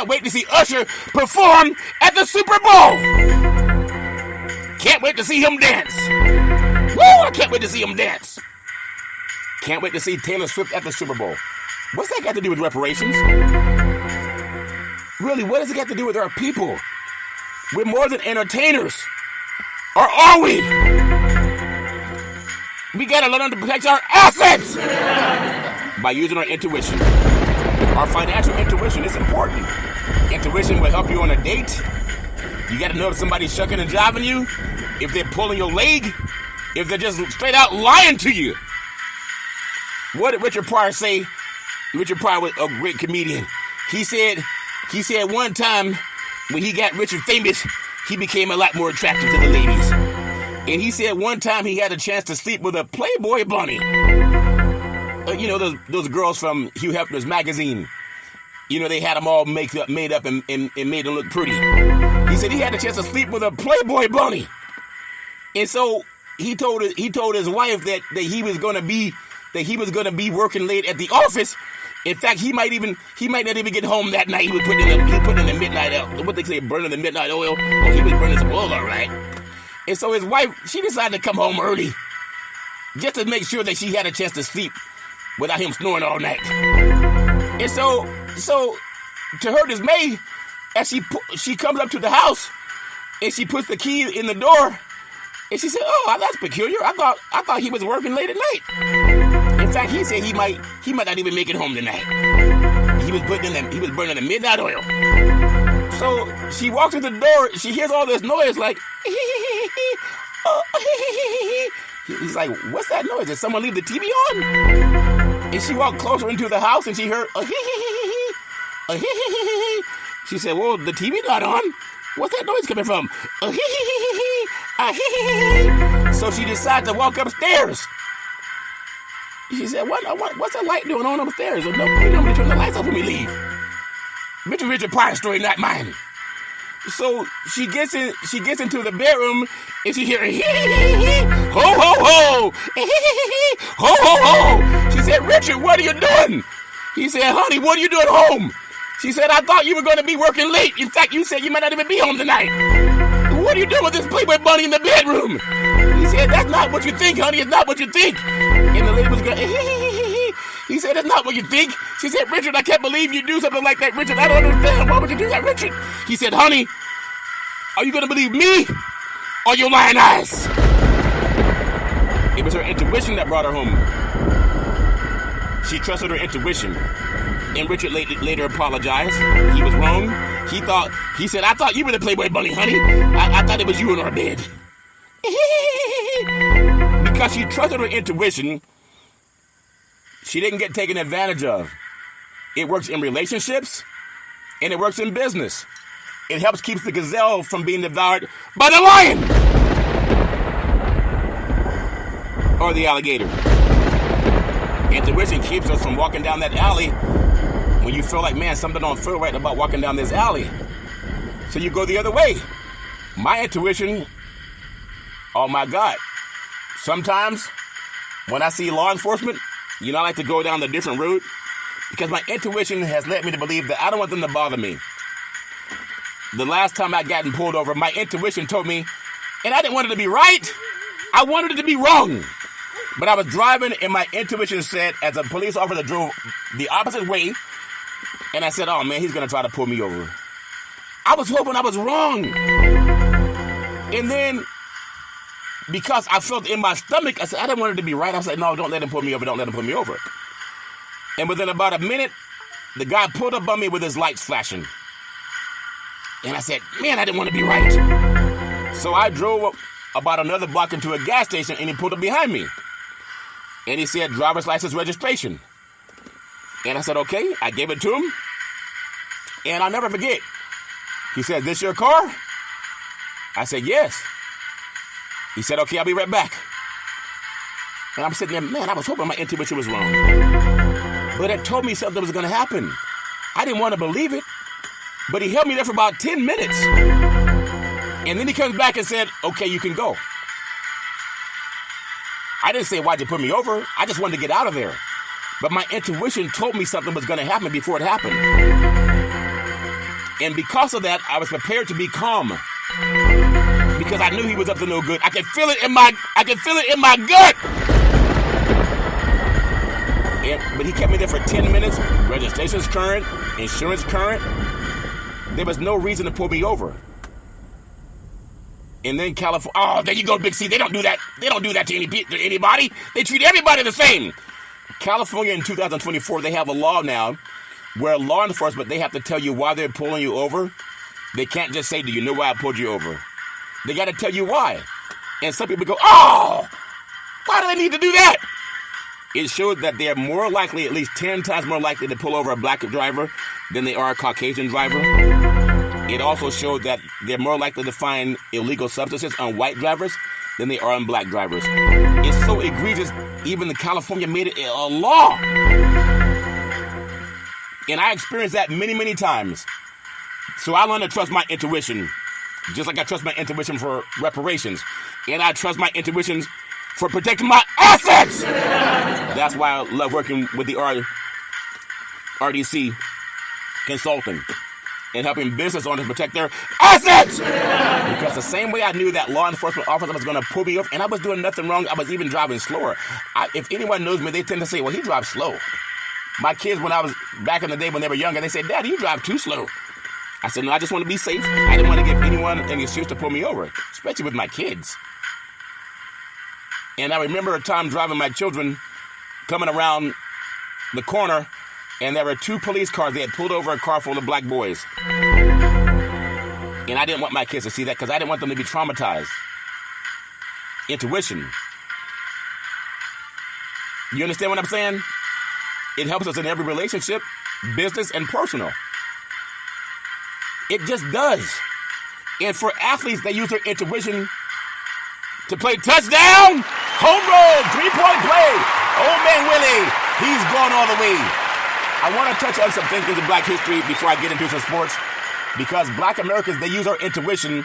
[SPEAKER 9] wait to see Usher perform at the Super Bowl. Can't wait to see him dance. Woo, I can't wait to see him dance. Can't wait to see Taylor Swift at the Super Bowl. What's that got to do with reparations? Really, what does it got to do with our people? We're more than entertainers. Or are we? We got to learn to protect our assets by using our intuition. Our financial intuition is important. Intuition will help you on a date. You got to know if somebody's shucking and jiving you, if they're pulling your leg, if they're just straight out lying to you. What did Richard Pryor say? Richard Pryor was a great comedian. He said one time when he got rich and famous, he became a lot more attractive to the ladies. And he said one time he had a chance to sleep with a Playboy bunny. Those girls from Hugh Hefner's magazine. They had them all made up and made them look pretty. He said he had a chance to sleep with a Playboy bunny. And so he told his wife that he was going to be working late at the office. In fact, he might not even get home that night. He was putting in the midnight oil. What they say, burning the midnight oil. Oh, he was burning some oil, all right. And so his wife, she decided to come home early just to make sure that she had a chance to sleep without him snoring all night. And so to her dismay, as she comes up to the house and she puts the key in the door, and she said, "Oh, that's peculiar. I thought he was working late at night." In fact, he said he might not even make it home tonight. He was burning the midnight oil. So she walks in the door. She hears all this noise, like, he's like, "What's that noise? Did someone leave the TV on?" And she walked closer into the house, and she heard She said, "Well, the TV not on. What's that noise coming from?" So she decided to walk upstairs. She said, what's that light doing on upstairs? No, we normally turn the lights off when we leave. Richard Pryor story, not mine. So she gets into the bedroom and she hears ho ho ho, ho ho ho. She said, "Richard, what are you doing?" He said, "Honey, what are you doing home?" She said, "I thought you were going to be working late. In fact, you said you might not even be home tonight. What are you doing with this Playboy bunny in the bedroom?" He said, "That's not what you think, honey. It's not what you think." And the lady was going, He said, "That's not what you think." She said, "Richard, I can't believe you do something like that, Richard. I don't understand. Why would you do that, Richard?" He said, "Honey, are you going to believe me or your lying eyes?" It was her intuition that brought her home. She trusted her intuition. And Richard later apologized. He was wrong. He said, "I thought you were the Playboy bunny, honey. I thought it was you in our bed." Because she trusted her intuition, she didn't get taken advantage of. It works in relationships, and it works in business. It helps keep the gazelle from being devoured by the lion or the alligator. Intuition keeps us from walking down that alley when you feel like, man, something don't feel right about walking down this alley. So you go the other way. My intuition, oh my God. Sometimes when I see law enforcement, I like to go down the different route because my intuition has led me to believe that I don't want them to bother me. The last time I got pulled over, my intuition told me, and I didn't want it to be right, I wanted it to be wrong. But I was driving and my intuition said, as a police officer drove the opposite way, and I said, "Oh man, he's going to try to pull me over." I was hoping I was wrong. And then because I felt in my stomach, I said, I didn't want it to be right. I said, no, don't let him pull me over. Don't let him pull me over. And within about a minute, the guy pulled up on me with his lights flashing. And I said, man, I didn't want to be right. So I drove about another block into a gas station, and he pulled up behind me. And he said, driver's license registration. And I said, okay. I gave it to him. And I'll never forget. He said, this your car? I said, yes. He said, okay, I'll be right back. And I'm sitting there, man, I was hoping my intuition was wrong. But it told me something was going to happen. I didn't want to believe it. But he held me there for about 10 minutes. And then he comes back and said, okay, you can go. I didn't say, why'd you put me over? I just wanted to get out of there. But my intuition told me something was going to happen before it happened. And because of that, I was prepared to be calm. Because I knew he was up to no good. I could feel it in my gut. But he kept me there for 10 minutes. Registration's current, insurance current. There was no reason to pull me over. And then California, oh, there you go, Big C. They don't do that. They don't do that to anybody. They treat everybody the same. California in 2024, they have a law now where law enforcement, they have to tell you why they're pulling you over. They can't just say, do you know why I pulled you over? They got to tell you why. And some people go, oh, why do they need to do that? It shows that they're more likely, at least 10 times more likely to pull over a black driver than they are a Caucasian driver. It also showed that they're more likely to find illegal substances on white drivers than they are on black drivers. It's so egregious, even California made it a law. And I experienced that many, many times. So I learned to trust my intuition, just like I trust my intuition for reparations. And I trust my intuitions for protecting my assets. That's why I love working with the RDC consulting and helping business owners protect their assets. Because the same way I knew that law enforcement officer was going to pull me over, and I was doing nothing wrong, I was even driving slower. If anyone knows me, they tend to say, well, he drives slow. My kids, when I was back in the day when they were younger, they said, Daddy, you drive too slow. I said, no, I just want to be safe. I didn't want to give anyone any excuse to pull me over, especially with my kids. And I remember a time driving my children coming around the corner, and there were 2 police cars. They had pulled over a car full of black boys. And I didn't want my kids to see that because I didn't want them to be traumatized. Intuition. You understand what I'm saying? It helps us in every relationship, business and personal. It just does. And for athletes, they use their intuition to play touchdown, home run, 3-point play. Old man Willie, he's gone all the way. I want to touch on some things in black history before I get into some sports, because black Americans, they use our intuition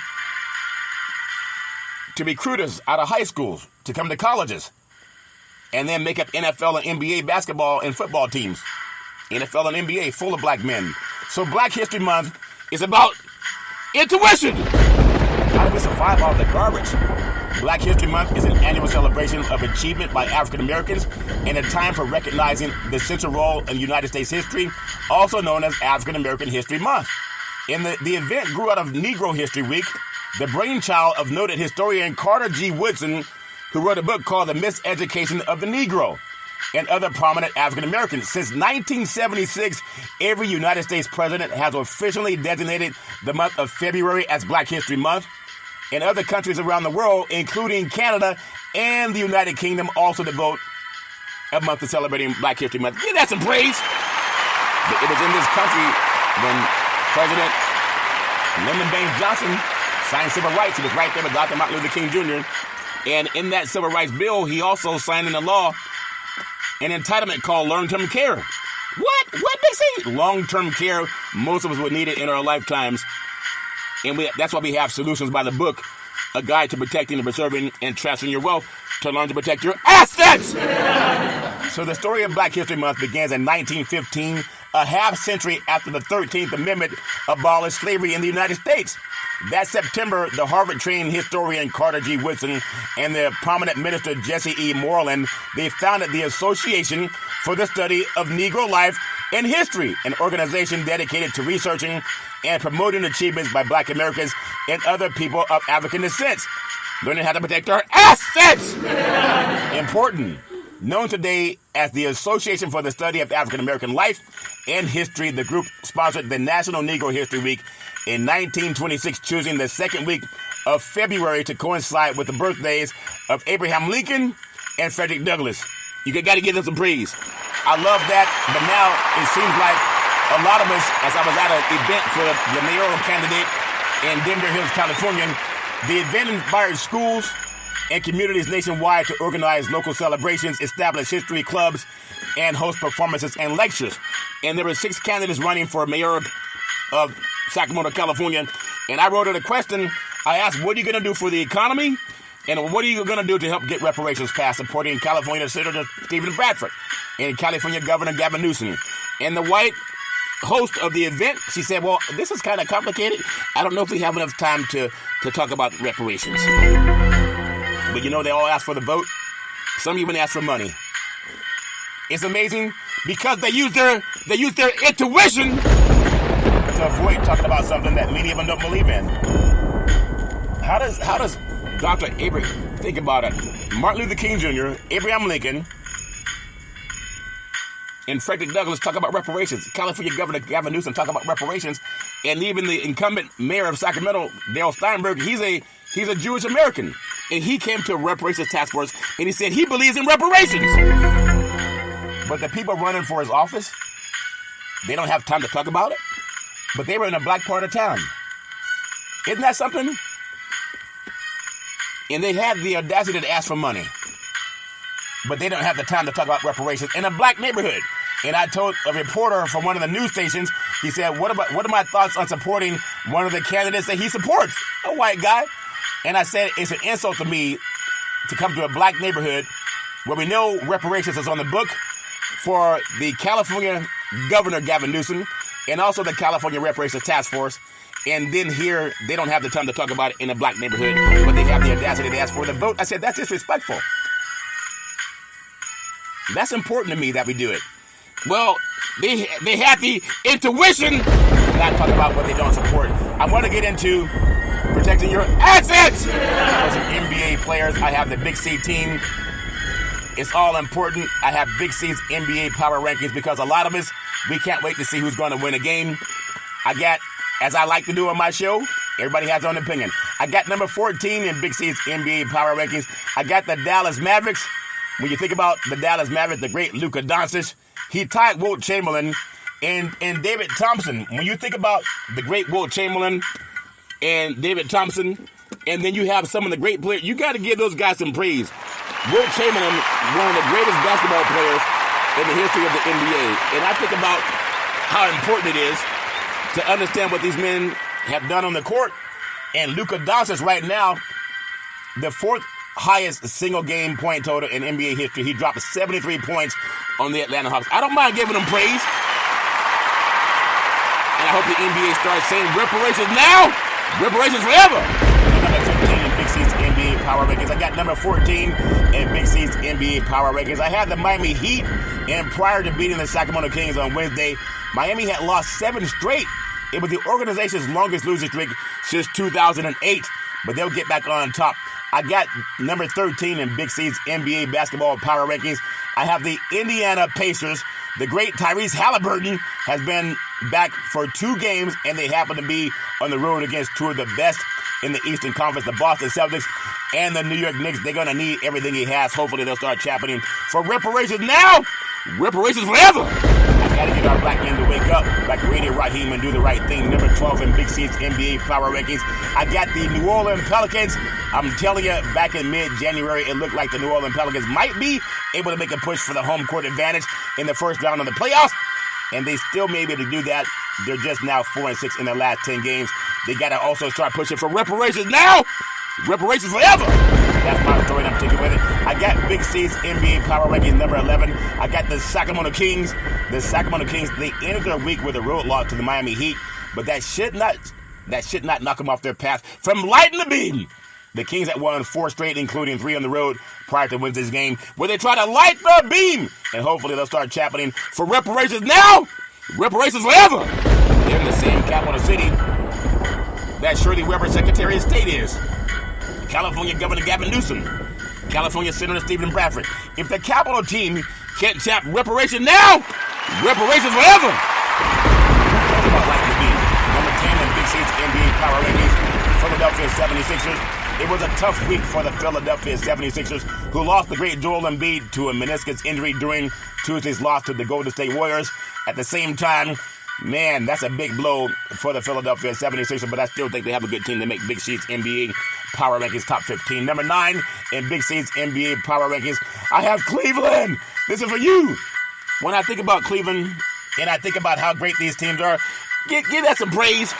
[SPEAKER 9] to recruit us out of high schools, to come to colleges, and then make up NFL and NBA basketball and football teams. NFL and NBA full of black men. So Black History Month is about intuition. How do we survive all the garbage? Black History Month is an annual celebration of achievement by African Americans and a time for recognizing the central role in United States history, also known as African American History Month. And the event grew out of Negro History Week, the brainchild of noted historian Carter G. Woodson, who wrote a book called The Miseducation of the Negro, and other prominent African Americans. Since 1976, every United States president has officially designated the month of February as Black History Month. And other countries around the world, including Canada and the United Kingdom, also devote a month to celebrating Black History Month. Give that some praise. It was in this country when President Lyndon Baines Johnson signed civil rights. He was right there with Dr. Martin Luther King Jr. And in that civil rights bill, he also signed into law an entitlement called long-term care. What they say? Long-term care. Most of us would need it in our lifetimes. And that's why we have Solutions by the Book, a guide to protecting and preserving and transferring your wealth to learn to protect your assets. So the story of Black History Month begins in 1915, a half century after the 13th Amendment abolished slavery in the United States. That September, the Harvard-trained historian Carter G. Woodson and the prominent minister Jesse E. Moreland, they founded the Association for the Study of Negro Life and History, an organization dedicated to researching and promoting achievements by Black Americans and other people of African descent. learning how to protect our assets. Important. Known today as the Association for the Study of African American Life and History, the group sponsored the National Negro History Week in 1926, choosing the second week of February to coincide with the birthdays of Abraham Lincoln and Frederick Douglass. You got to give them some praise. I love that, but now it seems like a lot of us, as I was at an event for the mayoral candidate in Denver Hills, California, the event inspired schools and communities nationwide to organize local celebrations, establish history clubs, and host performances and lectures. And there were 6 candidates running for mayor of Sacramento, California. And I wrote it a question. I asked, what are you going to do for the economy? And what are you going to do to help get reparations passed, supporting California Senator Stephen Bradford and California Governor Gavin Newsom? And the white host of the event, she said, well, this is kind of complicated. I don't know if we have enough time to talk about reparations. But you know, they all asked for the vote. Some even asked for money. It's amazing because they use their intuition to avoid talking about something that many of them don't believe in. How does Dr. Abraham, think about it, Martin Luther King Jr., Abraham Lincoln, and Frederick Douglass talk about reparations. California Governor Gavin Newsom talk about reparations, and even the incumbent mayor of Sacramento, Dale Steinberg, he's a Jewish American, and he came to a reparations task force, and he said he believes in reparations. But the people running for his office, they don't have time to talk about it, but they were in a black part of town. Isn't that something? And they had the audacity to ask for money, but they don't have the time to talk about reparations in a black neighborhood. And I told a reporter from one of the news stations, he said, what are my thoughts on supporting one of the candidates that he supports, a white guy? And I said, it's an insult to me to come to a black neighborhood where we know reparations is on the book for the California Governor Gavin Newsom and also the California Reparations Task Force. And then here, they don't have the time to talk about it in a black neighborhood, but they have the audacity to ask for the vote. I said, that's disrespectful. That's important to me that we do it. Well, they have the intuition to not talk about what they don't support. I want to get into protecting your assets. For some NBA players, I have the Big C team. It's all important. I have Big C's NBA power rankings because a lot of us, we can't wait to see who's going to win a game. I got, as I like to do on my show, everybody has their own opinion. I got number 14 in Big C's NBA power rankings. I got the Dallas Mavericks. When you think about the Dallas Mavericks, the great Luka Doncic, he tied Wilt Chamberlain and David Thompson. When you think about the great Wilt Chamberlain and David Thompson, and then you have some of the great players, you got to give those guys some praise. Wilt Chamberlain, one of the greatest basketball players in the history of the NBA. And I think about how important it is to understand what these men have done on the court. And Luka Doncic right now, the 4th highest single game point total in NBA history. He dropped 73 points on the Atlanta Hawks. I don't mind giving him praise. And I hope the NBA starts saying reparations now, reparations forever. Number 15 in Big C's NBA power rankings. I got number 14 in Big C's NBA power rankings. I have the Miami Heat, and prior to beating the Sacramento Kings on Wednesday, Miami had lost 7 straight. It was the organization's longest losing streak since 2008, but they'll get back on top. I got number 13 in Big C's NBA basketball power rankings. I have the Indiana Pacers. The great Tyrese Halliburton has been back for 2 games, and they happen to be on the road against 2 of the best in the Eastern Conference, the Boston Celtics and the New York Knicks. They're going to need everything he has. Hopefully they'll start championing for reparations now, reparations forever. Got to get our black men to wake up like Grady Raheem and do the right thing. Number 12 in Big C's NBA power rankings. I got the New Orleans Pelicans. I'm telling you, back in mid-January, it looked like the New Orleans Pelicans might be able to make a push for the home court advantage in the first round of the playoffs. And they still may be able to do that. They're just now 4-6 in their last 10 games. They got to also start pushing for reparations now. Reparations forever. That's my story, and I'm taking with it. I got Big C's NBA power rankings number 11. I got the Sacramento Kings. The Sacramento Kings, they ended their week with a road loss to the Miami Heat, but that should not knock them off their path from lighting the beam. The Kings had won 4 straight, including 3 on the road prior to Wednesday's game, where they try to light the beam, and hopefully they'll start championing for reparations now, reparations forever. They're in the same capital city that Shirley Weber, Secretary of State, is. California Governor Gavin Newsom, California Senator Stephen Bradford. If the Capitol team can't tap reparations now, reparations forever. Who cares about like the beat? Number 10 in Big C's NBA Power Rankings, Philadelphia 76ers. It was a tough week for the Philadelphia 76ers, who lost the great Joel Embiid to a meniscus injury during Tuesday's loss to the Golden State Warriors. At the same time, man, that's a big blow for the Philadelphia 76ers, but I still think they have a good team to make Big C's NBA Power Rankings top 15. Number 9 in Big C's NBA Power Rankings, I have Cleveland. This is for you. When I think about Cleveland and I think about how great these teams are, give that some praise.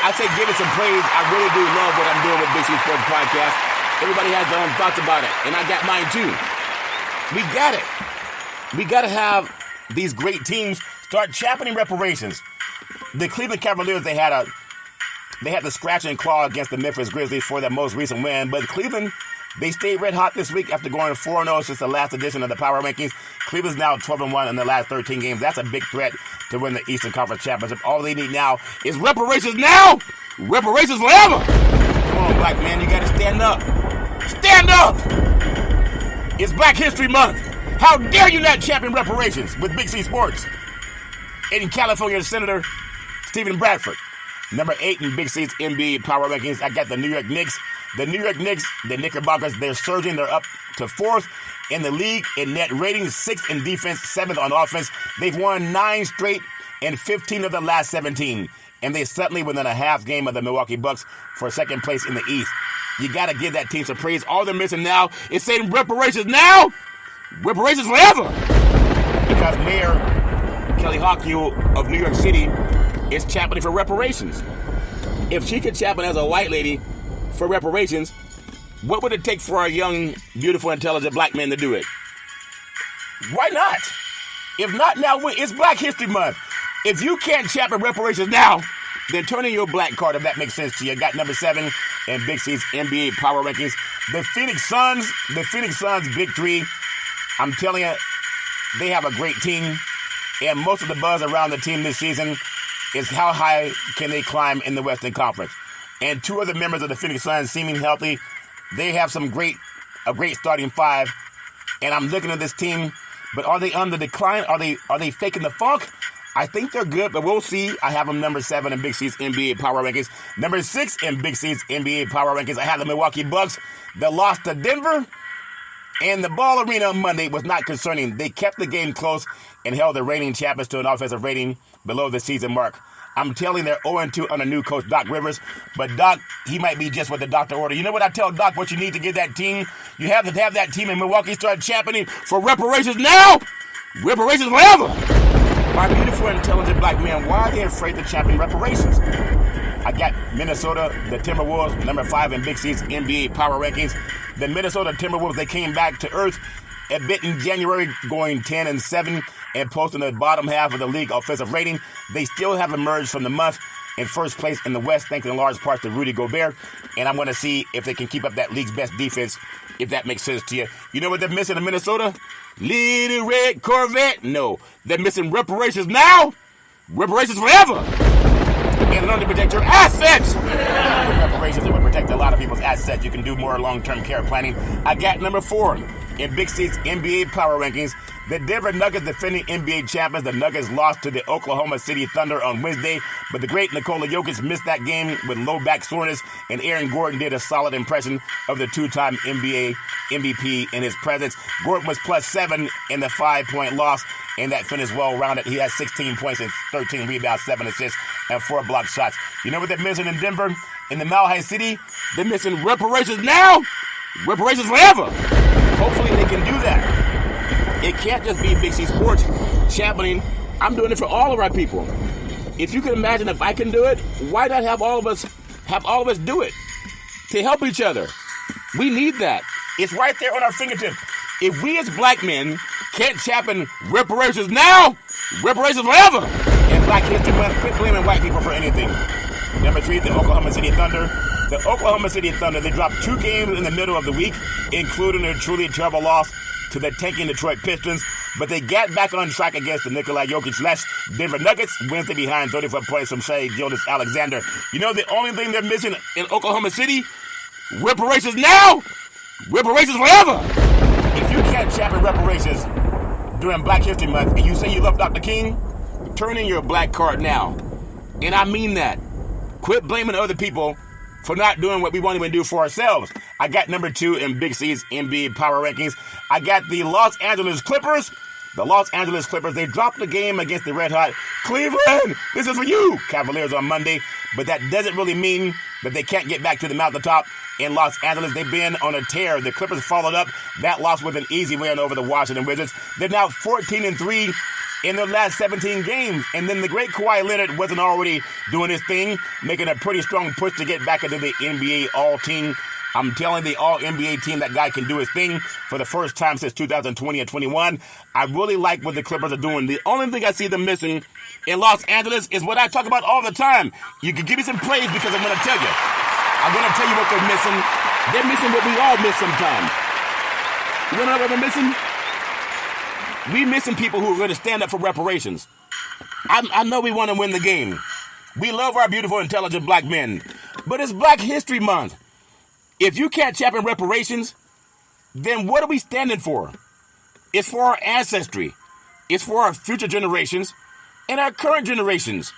[SPEAKER 9] I say give it some praise. I really do love what I'm doing with Big C Sports Podcast. Everybody has their own thoughts about it, and I got mine too. We got it. We got to have these great teams start championing reparations. The Cleveland Cavaliers, they had the scratch and claw against the Memphis Grizzlies for their most recent win, but Cleveland, they stayed red hot this week after going 4-0 since the last edition of the Power Rankings. Cleveland's now 12-1 in the last 13 games. That's a big threat to win the Eastern Conference Championship. All they need now is reparations now! Reparations forever! Come on, black man, you gotta stand up. Stand up! It's Black History Month. How dare you not champion reparations with Big C Sports? In California Senator Stephen Bradford. Number 8 in Big C's NBA Power Rankings, I got the New York Knicks. The New York Knicks, the Knickerbockers, they're surging. They're up to 4th in the league in net ratings, 6th in defense, 7th on offense. They've won 9 straight and 15 of the last 17. And they're suddenly within a half game of the Milwaukee Bucks for second place in the East. You got to give that team some praise. All they're missing now is saying reparations now, reparations forever. Because Mayor Kelly Hockey of New York City is championing for reparations. If she could champion as a white lady for reparations, what would it take for a young, beautiful, intelligent black man to do it? Why not? If not now, it's Black History Month. If you can't champion reparations now, then turn in your black card if that makes sense to you. I got number 7 in Big C's NBA Power Rankings. The Phoenix Suns Big 3. I'm telling you, they have a great team. And most of the buzz around the team this season is how high can they climb in the Western Conference. And 2 of the members of the Phoenix Suns seeming healthy. They have a great starting 5. And I'm looking at this team, but are they on the decline? Are they faking the funk? I think they're good, but we'll see. I have them number 7 in Big C's NBA Power Rankings. Number 6 in Big C's NBA Power Rankings, I have the Milwaukee Bucks. They lost to Denver, and the Ball Arena on Monday was not concerning. They kept the game close and held the reigning champions to an offensive rating below the season mark. I'm telling they're 0-2 under new coach Doc Rivers, but Doc, he might be just what the doctor ordered. You know what I tell Doc what you need to get that team? You have to have that team in Milwaukee start championing for reparations now, reparations forever. My beautiful, intelligent black man, why are they afraid to champion reparations? I got Minnesota, the Timberwolves, number 5 in Big C's NBA Power Rankings. The Minnesota Timberwolves, they came back to earth a bit in January, going 10-7 and posting the bottom half of the league offensive rating. They still have emerged from the month in first place in the West, thanks in large part to Rudy Gobert. And I want to see if they can keep up that league's best defense, if that makes sense to you. You know what they're missing in Minnesota? Little red Corvette? No. They're missing reparations now, reparations forever. And learn to protect your assets. With reparations, it will protect a lot of people's assets. You can do more long-term care planning. I got number 4 in Big C's NBA Power Rankings. The Denver Nuggets, defending NBA champions. The Nuggets lost to the Oklahoma City Thunder on Wednesday, but the great Nikola Jokic missed that game with low back soreness, and Aaron Gordon did a solid impression of the 2-time NBA MVP in his presence. Gordon was +7 in the 5-point loss, and that finished well-rounded. He had 16 points and 13 rebounds, 7 assists, and 4 block shots. You know what they're missing in Denver? In the Mile High City? They're missing reparations now, reparations forever. Hopefully they can do that. It can't just be Big C Sports championing. I'm doing it for all of our people. If you can imagine if I can do it, why not have all of us do it to help each other? We need that. It's right there on our fingertips. If we as black men can't champion reparations now, reparations forever. And Black History Month, quit blaming white people for anything. Number 3, the Oklahoma City Thunder. The Oklahoma City Thunder, they dropped 2 games in the middle of the week, including a truly terrible loss to the tanking Detroit Pistons, but they got back on track against the Nikola Jokic-less Denver Nuggets, Wednesday behind 34 points from Shai Gilgeous-Alexander. You know the only thing they're missing in Oklahoma City Reparations now, reparations forever. If you can't champion reparations during Black History Month and you say you love Dr. King, turn in your black card now. And I mean that. Quit blaming other people for not doing what we want to even do for ourselves. I got number 2 in Big C's NBA Power Rankings. I got the Los Angeles Clippers. The Los Angeles Clippers, they dropped the game against the Red Hot Cleveland. This is for you, Cavaliers, on Monday. But that doesn't really mean that they can't get back to the mountaintop in Los Angeles. They've been on a tear. The Clippers followed up that loss with an easy win over the Washington Wizards. They're now 14-3 in their last 17 games. And then the great Kawhi Leonard wasn't already doing his thing, making a pretty strong push to get back into the NBA All-Team. I'm telling the All-NBA team that guy can do his thing for the first time since 2020 and 21. I really like what the Clippers are doing. The only thing I see them missing in Los Angeles is what I talk about all the time. You can give me some praise because I'm going to tell you. I'm going to tell you what they're missing. They're missing what we all miss sometimes. You want to know what we're missing? We're missing people who are going to stand up for reparations. I know we want to win the game. We love our beautiful, intelligent black men. But it's Black History Month. If you can't champion reparations, then what are we standing for? It's for our ancestry. It's for our future generations and our current generations.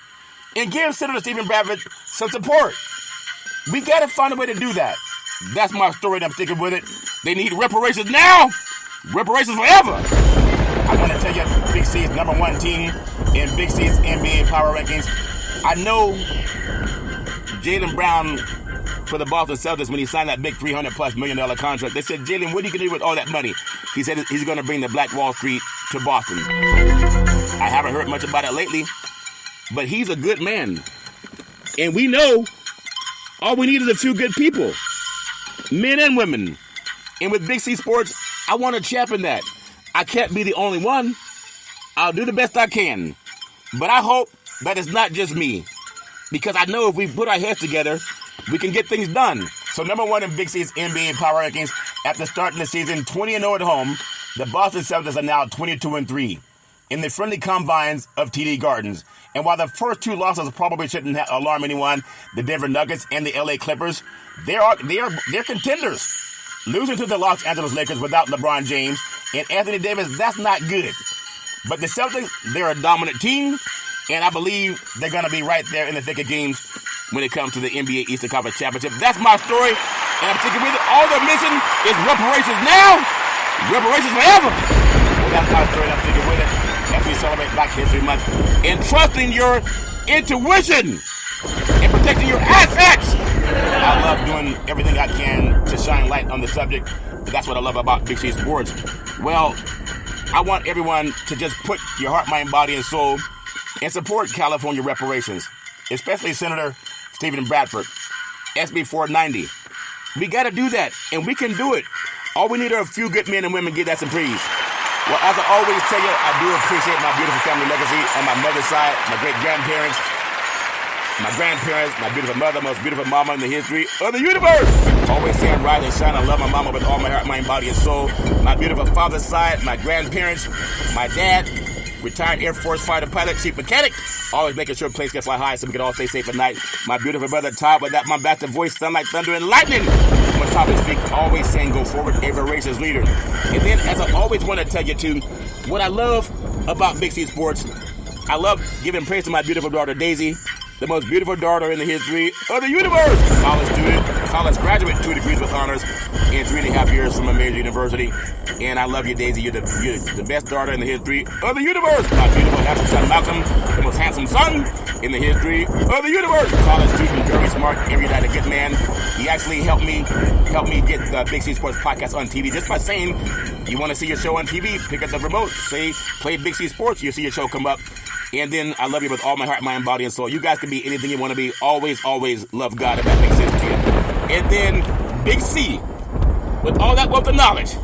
[SPEAKER 9] And give Senator Stephen Bradford some support. We got to find a way to do that. That's my story, and I'm sticking with it. They need reparations now, reparations forever. I want to tell you, Big C's number 1 team in Big C's NBA Power Rankings. I know Jaylen Brown for the Boston Celtics when he signed that big $300+ million contract. They said, Jaylen, what are you going to do with all that money? He said he's going to bring the Black Wall Street to Boston. I haven't heard much about it lately, but he's a good man. And we know all we need is a few good people, men and women. And with Big C Sports, I want to champion that. I can't be the only one. I'll do the best I can. But I hope that it's not just me, because I know if we put our heads together, we can get things done. So number 1 in Big C's NBA Power Rankings, after starting the season 20-0 at home, the Boston Celtics are now 22-3 in the friendly confines of TD Gardens. And while the first 2 losses probably shouldn't alarm anyone, the Denver Nuggets and the LA Clippers, they're contenders. Losing to the Los Angeles Lakers without LeBron James and Anthony Davis, that's not good. But the Celtics, they're a dominant team, and I believe they're going to be right there in the thick of games when it comes to the NBA Eastern Conference Championship. That's my story, and I'm sticking with it. All they're missing is reparations now, reparations forever. Well, that's my story, and I'm sticking with it as we celebrate Black History Month and trusting your intuition and protecting your assets. I love doing everything I can to shine light on the subject. That's what I love about Big C Sports. Well, I want everyone to just put your heart, mind, body, and soul and support California reparations, especially Senator Stephen Bradford, SB 490. We got to do that, and we can do it. All we need are a few good men and women. Give that some praise. Well, as I always tell you, I do appreciate my beautiful family legacy on my mother's side, my great-grandparents, my grandparents, my beautiful mother, most beautiful mama in the history of the universe. Always saying rise and shine. I love my mama with all my heart, mind, body, and soul. My beautiful father's side, my grandparents, my dad, retired Air Force fighter pilot, chief mechanic, always making sure planes can fly high so we can all stay safe at night. My beautiful brother Todd, with that my bastard voice sound like thunder and lightning. When Todd is speaking, always saying go forward, a voracious leader. And then, as I always want to tell you too, what I love about Big C Sports, I love giving praise to my beautiful daughter Daisy, the most beautiful daughter in the history of the universe. College student, college graduate, 2 degrees with honors, and 3.5 years from a major university. And I love you, Daisy. You're the best daughter in the history of the universe. My beautiful, handsome son, Malcolm, the most handsome son in the history of the universe. College student, very smart, every night a good man. He actually helped me get the Big C Sports podcast on TV just by saying, you want to see your show on TV? Pick up the remote, say, play Big C Sports, you'll see your show come up. And then I love you with all my heart, mind, body, and soul. You guys can be anything you want to be. Always, always love God, if that makes sense to you. And then Big C, with all that wealth of knowledge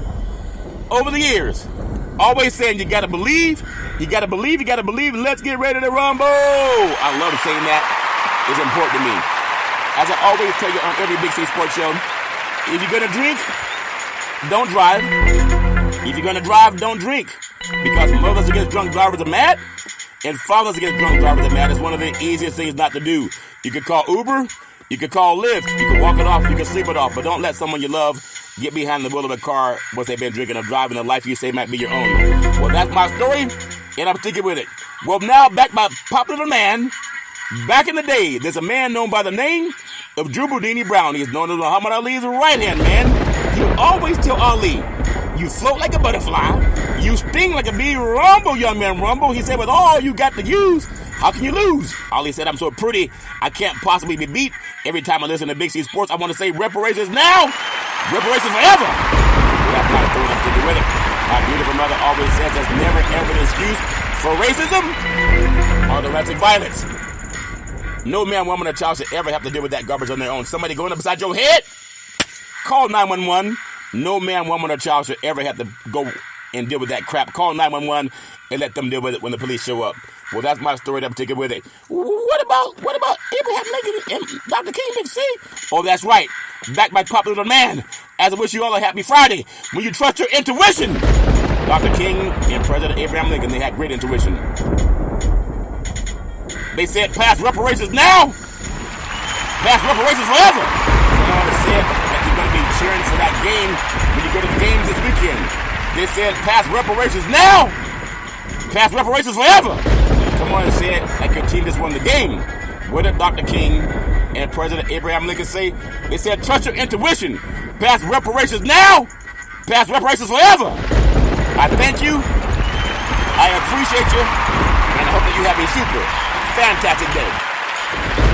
[SPEAKER 9] over the years, always saying you got to believe, you got to believe, you got to believe. Let's get ready to rumble. I love saying that. It's important to me. As I always tell you on every Big C Sports show, if you're going to drink, don't drive. If you're going to drive, don't drink. Because mothers against drunk drivers are mad. And fathers against drunk drivers are mad. It's one of the easiest things not to do. You can call Uber, You can call Lyft. You can walk it off. You can sleep it off. But don't let someone you love get behind the wheel of a car once they've been drinking or driving a life you say might be your own. Well, that's my story, and I'm sticking with it. Well, now back by popular demand. Back in the day, there's a man known by the name of Drew Boudini Brown. He is known as Muhammad Ali's right-hand man. He would always tell Ali, you float like a butterfly. You sting like a bee. Rumble, young man, rumble. He said, with all you got to use, how can you lose? Ali said, I'm so pretty, I can't possibly be beat. Every time I listen to Big C Sports, I want to say reparations now, reparations forever. That's my story, I'm sticking with it. My beautiful mother always says there's never ever an excuse for racism or domestic violence. No man, woman, or child should ever have to deal with that garbage on their own. Somebody going up beside your head? Call 911. No man, woman, or child should ever have to go and deal with that crap. Call 911 and let them deal with it when the police show up. Well, that's my story. I'm sticking with it. What about Abraham Lincoln and Dr. King, Big C? Oh, that's right. Back by popular demand. As I wish you all a happy Friday. When you trust your intuition. Dr. King and President Abraham Lincoln, they had great intuition. They said, pass reparations now. Pass reparations forever. Someone said that you're going to be cheering for that game when you go to the games this weekend. They said, pass reparations now. Pass reparations forever. Come on and say it like your team just won the game. What did Dr. King and President Abraham Lincoln say? They said, trust your intuition. Pass reparations now. Pass reparations forever. I thank you. I appreciate you. And I hope that you have a super fantastic day.